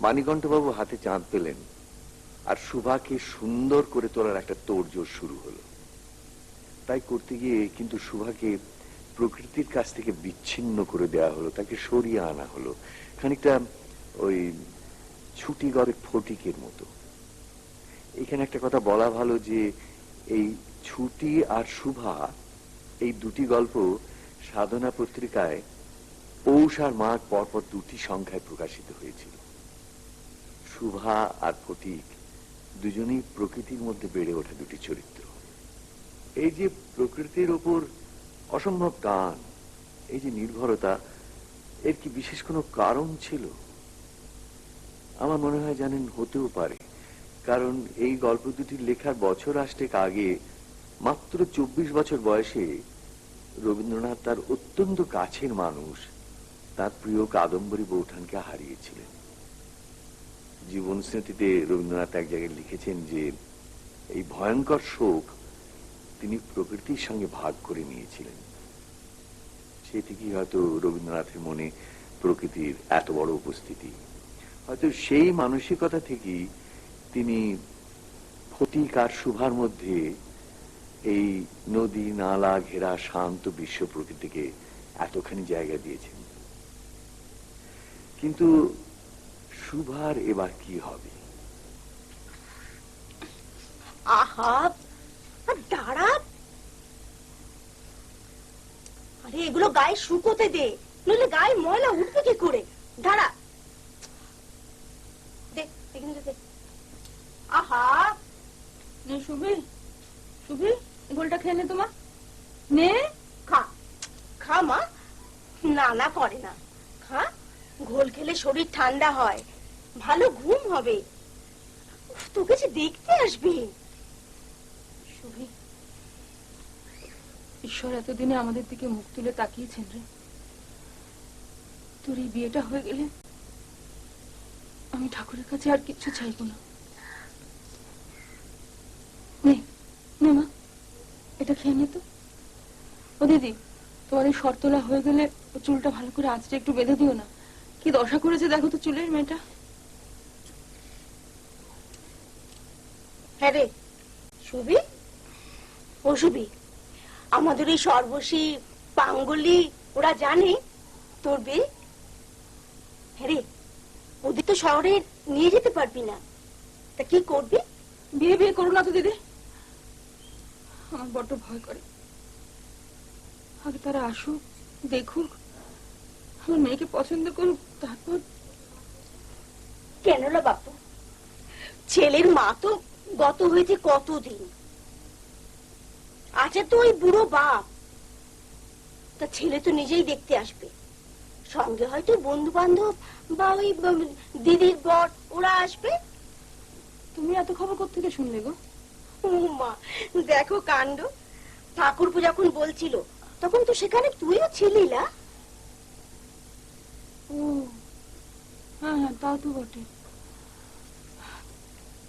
Speaker 1: বাণীকণ্ঠবাবু হাতে চাঁদ পেলেন, আর শুভাকে সুন্দর করে তোলার একটা তোড়জোড় শুরু হলো। তাই করতে গিয়ে কিন্তু শুভাকে প্রকৃতির কাছ থেকে বিচ্ছিন্ন করে দেওয়া হলো, তাকে সরিয়ে আনা হলো, খানিকটা ওই ছুটি গড়ে ফটিকের মতো। এখানে একটা কথা বলা ভালো যে এই ছুটি আর শুভা, এই দুটি গল্প সাধনা পত্রিকায় পৌষ আর মাঘ পরপর দুটি সংখ্যায় প্রকাশিত হয়েছিল। শুভা আর ফটিক দুজনেই প্রকৃতির মধ্যে বেড়ে ওঠা দুটি চরিত্র। এই যে প্রকৃতির ওপর অসম্ভব টান, এই যে নির্ভরতা, এর কি বিশেষ কোনো কারণ ছিল? আমার মনে হয় জানেন, হতেও পারে। কারণ এই গল্প দুটির লেখার বছর আষ্টেক আগে, মাত্র 24 বছর বয়সে রবীন্দ্রনাথ তার অত্যন্ত কাছের মানুষ, তার প্রিয় কাদম্বরী বৌঠানকে হারিয়েছিলেন। জীবন স্মৃতিতে রবীন্দ্রনাথ এক জায়গায় লিখেছেন যে এই ভয়ঙ্কর শোক তিনি প্রকৃতির সঙ্গে ভাগ করে নিয়েছিলেন। সে থেকেই হয়তো রবীন্দ্রনাথের মনে প্রকৃতির এত বড় উপস্থিতি। হয়তো সেই মানসিকতা থেকেই তিনি ফটিক আর শুভার মধ্যে এই নদী নালা ঘেরা শান্ত বিশ্ব প্রকৃতিকে এতখানি জায়গা দিয়েছেন। কিন্তু শুভার এবার কি হবে?
Speaker 3: আহা, দাঁড়া। আরে এগুলো গায়ে শুকোতে দে, নইলে গায়ে ময়লা উঠবে কি করে? দাঁড়া, দে এখানে দে। আহা,
Speaker 8: নে শুভি, শুভি গোলটা খেয়ে নে তোমা, নে
Speaker 3: খা খা মা। না না করে না, খা। ঘোল খেলে শরীর ঠান্ডা হয়, ভালো ঘুম হবে। উফ, তোকে যে দেখতে আসবে।
Speaker 8: শুভি, ঈশ্বর এতদিনে আমাদের দিকে মুখ তুলে তাকিয়েছেন রে। তোর এই বিয়েটা হয়ে গেলে আমি ঠাকুরের কাছে আর কিচ্ছু চাইবো না। নে নে মা, এটা খেয়ে নে তো। ও দিদি, তোমার এই শর্তলা হয়ে গেলে ও চুলটা ভালো করে আঁচড়ে একটু বেঁধে দিও না। কি দশা করেছে দেখো তো চুলের মেয়েটা।
Speaker 3: হ্যাঁ রে সুবি, ও সুবি, আমাদের এই সর্বশী পাঙ্গলি ওরা জানে তোর বিয়ে? হ্যাঁ রে, ওদের তো শহরে নিয়ে যেতে পারবি না, তা কি করবি?
Speaker 8: বিয়ে বিয়ে করো না তো দিদি, আমার বড্ড ভয় করে। আগে তারা আসুক, দেখুক, আমার মেয়েকে পছন্দ করুক, তারপর।
Speaker 3: কেন রে বাপু, ছেলের মা তো গত হয়েছে কতদিন, আছে তো ওই বুড়ো বাপ, তা ছেলে তো নিজেই দেখতে আসবে। সঙ্গে হয়তো বন্ধু বান্ধব বা ওই দিদির বর ওরা আসবে।
Speaker 8: তুমি এত খবর কোত্থেকে শুনলে গো?
Speaker 3: ও মা, দেখো কাণ্ড। ঠাকুরপো যখন বলছিল তখন তো সেখানে তুইও ছিলি না?
Speaker 8: ও হ্যাঁ হ্যাঁ, তাও তো বটে।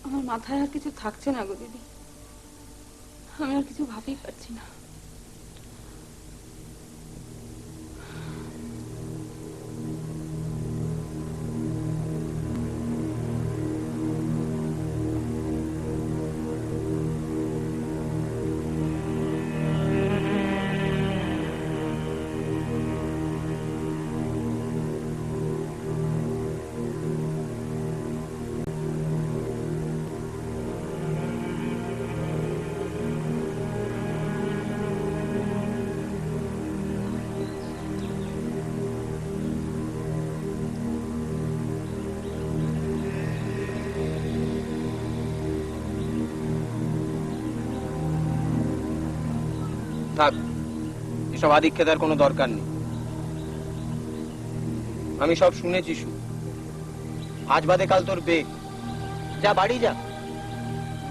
Speaker 8: আমার মাথায় আর কিছু থাকছে না গো দিদি, আমি আর কিছু ভাবতেই পারছি না।
Speaker 7: থাক, এসব আদিক্ষেতার কোনো দরকার নেই। আমি সব শুনেছি। আজ বাদে কাল তোর বেগ, যা বাড়ি যা।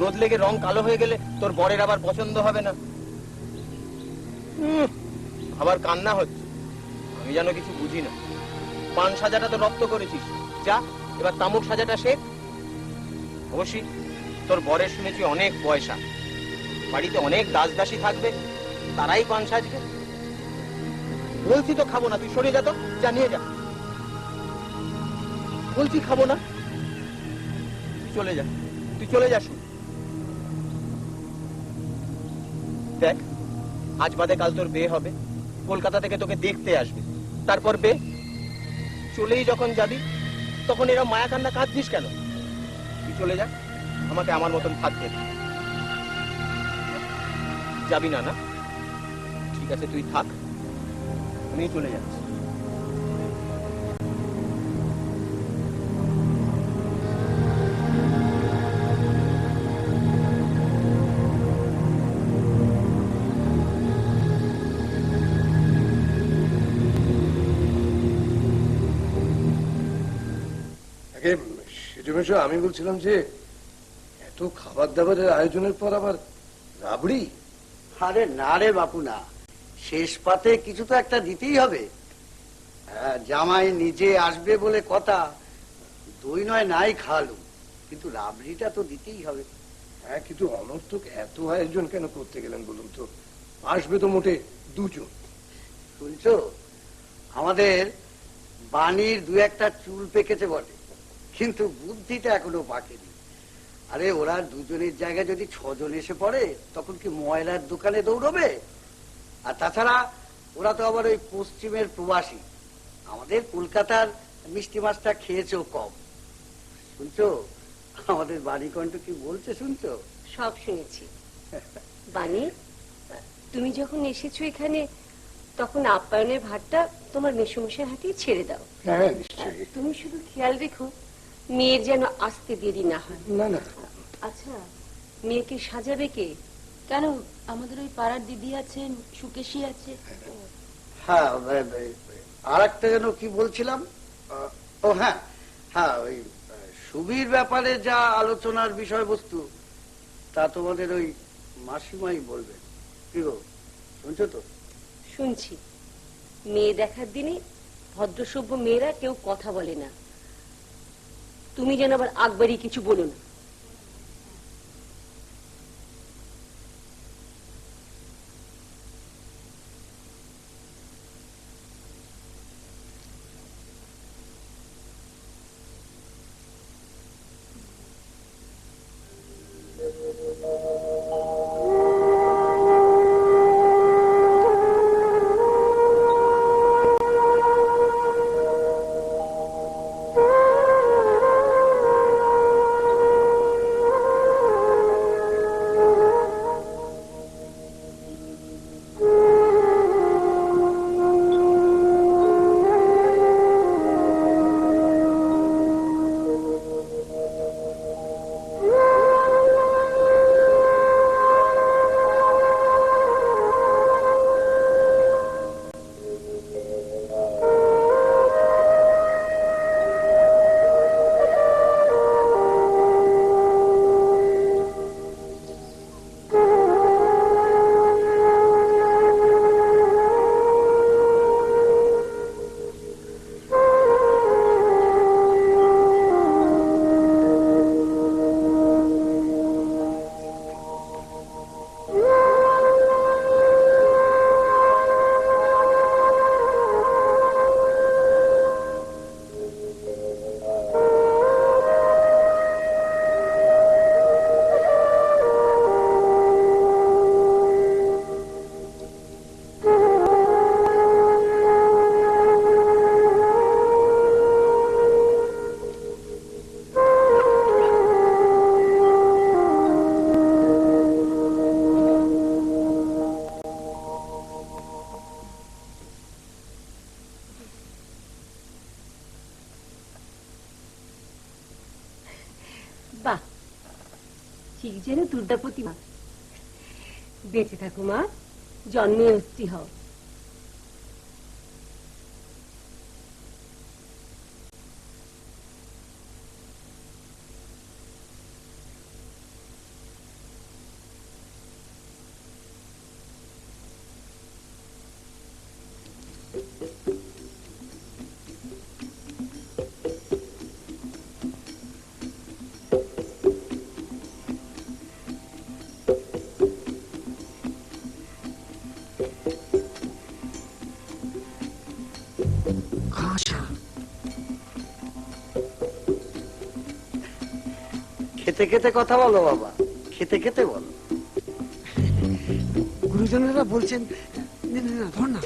Speaker 7: রোদ লেগে রং কালো হয়ে গেলে তোর বরের আবার পছন্দ হবে না। আবার কান্না হচ্ছে, আমি যেন কিছু বুঝি না। পান সাজাটা তো রপ্ত করেছিস, যা এবার তামুক সাজাটা শেখ। অবশ্যই তোর বরের শুনেছি অনেক পয়সা, বাড়িতে অনেক দাস দাসী থাকবে, তারাই পান সাজবে। বলছি তো খাবো না, তুই সরে যা তো, যা নিয়ে যা। বলছি খাবো না, তুই চলে যা, তুই চলে যা। শুন দেখ, আজ বাদে কাল তোর বিয়ে হবে, কলকাতা থেকে তোকে দেখতে আসবে, তারপর বে চলেই যখন যাবি তখন এরা মায়া কান্না কাঁদছিস কেন? তুই চলে যা, আমাকে আমার মতন থাকতে যাবি না? না ঠিক আছে, তুই থাক, আমি চলে যাচ্ছি।
Speaker 5: আগে সেজমেশো আমি বলছিলাম যে এত খাবার দাবারের আয়োজনের পর আবার রাবড়ি।
Speaker 10: আরে না রে বাপু না, শেষ পাতে কিছু তো একটা দিতেই হবে। জামাই নিজে আসবে বলে কথা, দই নয় নাই খাওয়ালু, কিন্তু রাবড়িটা তো দিতেই হবে।
Speaker 5: হ্যাঁ, কিন্তু অনর্থক এত আয়োজন কেন করতে গেলেন বলুন তো? আসবে তো মোটে 2 জন।
Speaker 10: শুনছো, আমাদের বাণীর 2-1টা চুল পেকেছে বটে, কিন্তু বুদ্ধিটা এখনো পাকেনি। আরে ওরা 2 জনের জায়গায় যদি 6 জন এসে পড়ে, তখন কি ময়লার দোকানে দৌড়বে? আর তাছাড়া ওরা তো আবার ওই পশ্চিমের প্রবাসী, আমাদের কলকাতার মিষ্টি মাছটা খেয়েছেও কম। শুনছো, আমাদের বাণীকণ্ঠ কি বলছে শুনছো?
Speaker 11: সব শুনেছি। বাণী, তুমি যখন এসেছো এখানে, তখন আপ্যায়নের ভারটা তোমার মেসোমশাইয়ের হাতেই ছেড়ে দাও।
Speaker 5: হ্যাঁ, নিশ্চয়ই।
Speaker 11: তুমি শুধু খেয়াল রেখো মেয়ের যেন আসতে দেরি না হয়।
Speaker 5: না না,
Speaker 11: আচ্ছা, মেয়েকে সাজাবে কে? কেন, আমাদের ওই পাড়ার দিদি আছেন, সুকেশী আছে।
Speaker 10: হ্যাঁ, আর একটা যেন কি বলছিলাম, ও হ্যাঁ হ্যাঁ, ওই সুবীর ব্যাপারে যা আলোচনার বিষয়বস্তু, তা তোমাদের ওই মাসিমাই বলবে। কি গো, শুনছো তো?
Speaker 11: শুনছি। মেয়ে দেখার দিনে ভদ্রসভ্য মেয়েরা কেউ কথা বলে না। তুমি যেন আবার আকবারই কিছু বলো না। বাহ, ঠিক যেন দুর্গা প্রতিমা। বেঁচে থাকো মা, জন্মে অস্থি হও।
Speaker 10: খেতে খেতে কথা বলো বাবা, খেতে খেতে বলো।
Speaker 12: গুরুজনেরা বলছেন, না না না, ধর না।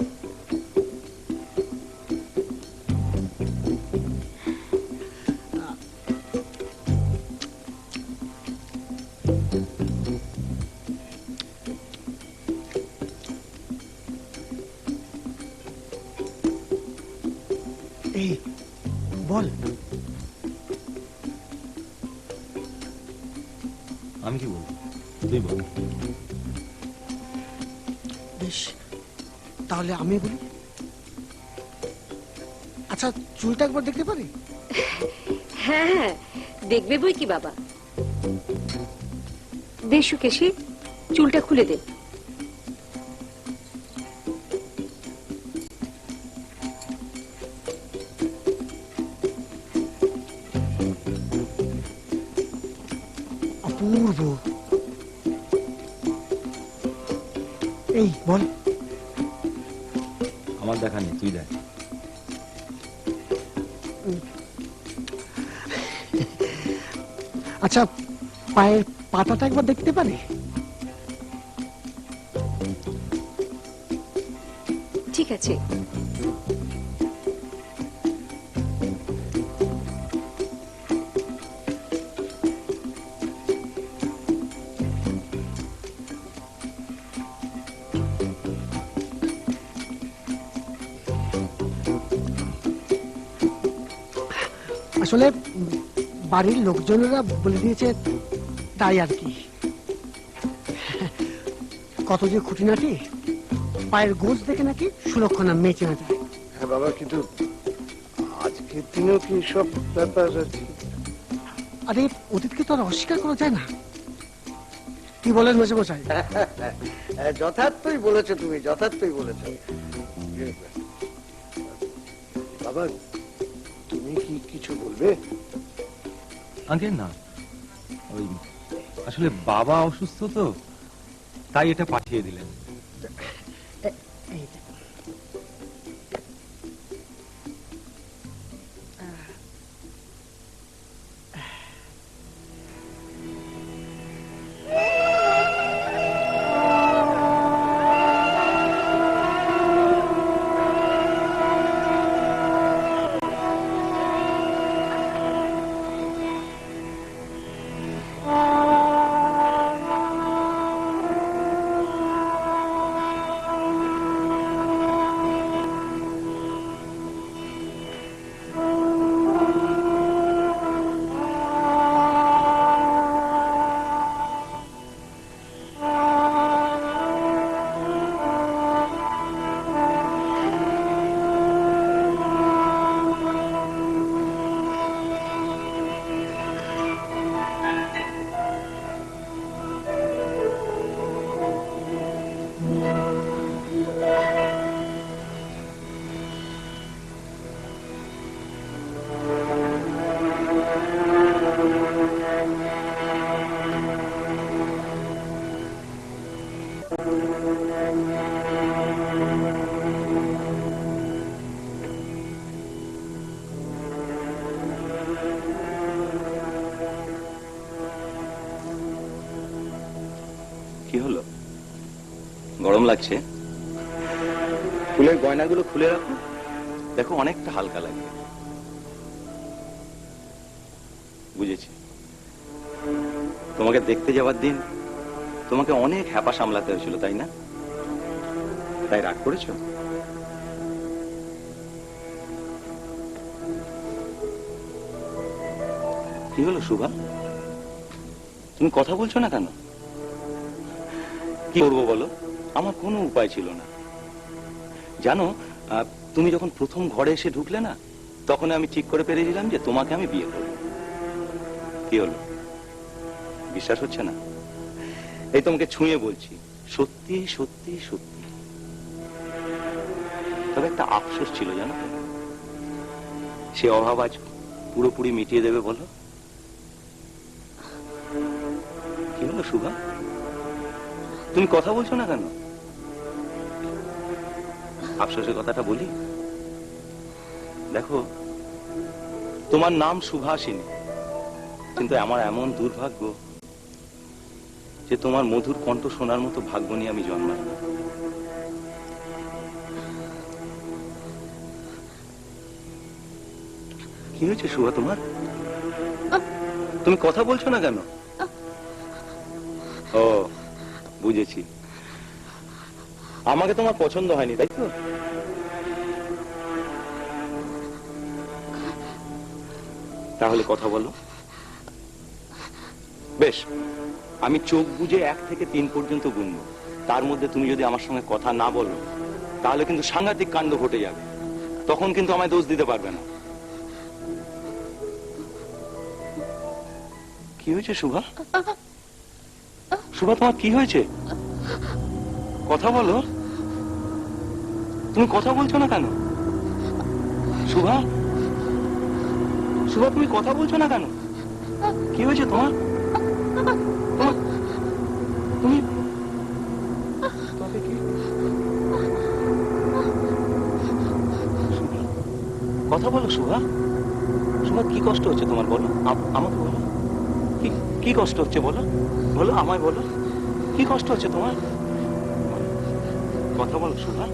Speaker 12: এই বল।
Speaker 13: আমি কি বলবো, তুই বল।
Speaker 12: বেশ, তাহলে আমি বলি। আচ্ছা, চুলটা একবার দেখতে পারি?
Speaker 11: হ্যাঁ হ্যাঁ, দেখবে বই কি বাবা। বেশ সুকেশী, চুলটা খুলে দে।
Speaker 12: অপূর্ব। এই বল।
Speaker 13: আমার দেখা নেই, তুই দেখ।
Speaker 12: আচ্ছা, পায়ের পাতাটা একবার দেখতে পারি?
Speaker 11: ঠিক আছে।
Speaker 12: আসলে বাড়ির লোকজনেরা বলে দিয়েছে, তাই আর কি। কত যে খুঁটিনাটি, পায়ের গোজ দেখে নাকি সুলক্ষণা মেয়ে চেনা যায়।
Speaker 5: হ্যাঁ বাবা, কিন্তু আজকের দিনেও কি সব ব্যাপার আছে?
Speaker 12: আরে অতীতকে তো আর অস্বীকার করা যায় না। কি বলেন মেজমশাই?
Speaker 1: যথার্থই বলেছো তুমি, যথার্থই বলেছো।
Speaker 5: বাবা, তুমি কি কিছু বলবে?
Speaker 13: আগে না, ওই আসলে বাবা অসুস্থ তো, তাই এটা পাঠিয়ে দিলেন।
Speaker 14: কি হলো? গরম লাগছে? ফুলের গয়নাগুলো খুলে রাখো, দেখো অনেকটা হালকা লাগবে। বুঝেছি, তোমাকে দেখতে যাওয়ার দিন তোমাকে অনেক হ্যাপা সামলাতে হয়েছিল, তাই না? তাই রাগ করেছো? কি হলো শুভা, তুমি কথা বলছো না কেন? কি করবো বলো, আমার কোনো উপায় ছিল না। জানো, তুমি যখন প্রথম ঘরে এসে ঢুকলে না, তখন আমি ঠিক করে পেরেছিলাম যে তোমাকে আমি বিয়ে করব। কি হলো, বিশ্বাস হচ্ছে না? এই তোমাকে ছুঁয়ে বলছি, সত্যি সত্যি সত্যি। তবে একটা আফসোস ছিল, জানো তো, সে অভাব আজ পুরোপুরি মিটিয়ে দেবে বলো। কি হলো শুভা, তুমি কথা বলছো না কেন? আফসোসের কথাটা বলি, দেখো তোমার নাম সুভাষিনী, কিন্তু আমার এমন দুর্ভাগ্য যে তোমার মধুর কণ্ঠ শোনার মতো ভাগ্য নিয়ে আমি জন্মাই না। কি হয়েছে শুভা তোমার? তুমি কথা বলছো না কেন? ও বুঝেছি, আমাকে তোমার পছন্দ হয়নি, তাই তো? তাহলে কথা বলো। বেশ, আমি চোখ বুজে 1 থেকে 3 পর্যন্ত গুনবো, তার মধ্যে তুমি যদি আমার সঙ্গে কথা না বলো, তাহলে কিন্তু সাংঘাতিক কাণ্ড ঘটে যাবে। তখন কিন্তু আমায় দোষ দিতে পারবে না। কি হয়েছে শুভা? শুভা, তোমার কি হয়েছে? কথা বলো। তুমি কথা বলছো না কেন? শুভা, শুভা, তুমি কথা বলছো না কেন? কি হয়েছে তোমার? তুমি তবে কি? শুভা, কথা বলো শুভা। শুভা, কি কষ্ট হচ্ছে তোমার বলো, আমাকে বলো। কি কষ্ট হচ্ছে বলো, বলো আমায় বলো, কি কষ্ট হচ্ছে তোমার? কথা বলো শুভা।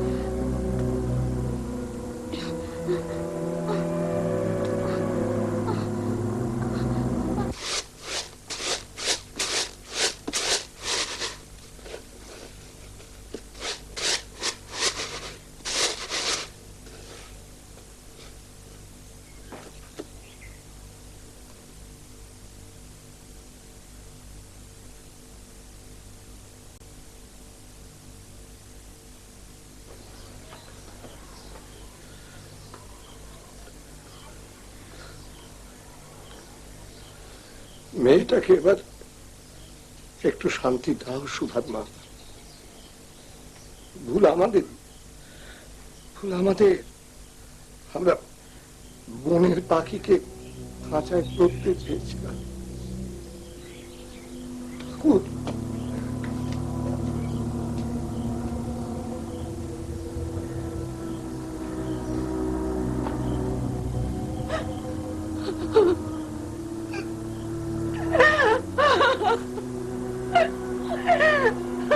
Speaker 5: মেয়েটাকে এবার একটু শান্তি দাও সুভার মা। ভুল আমাদের, আমরা বনের পাখিকে খাঁচায় পড়তে চেয়েছিলাম। ঠাকুর,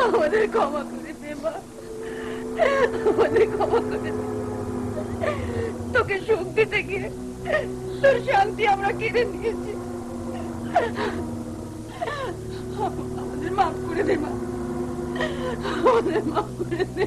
Speaker 3: আমাদের ক্ষমা করে দে মা, আমাদের ক্ষমা করে দে। তোকে সুখ দিতে গিয়ে তোর শান্তি আমরা কেড়ে নিয়েছি। আমাদের মাফ করে দে মা, আমাদের মাফ করে দে।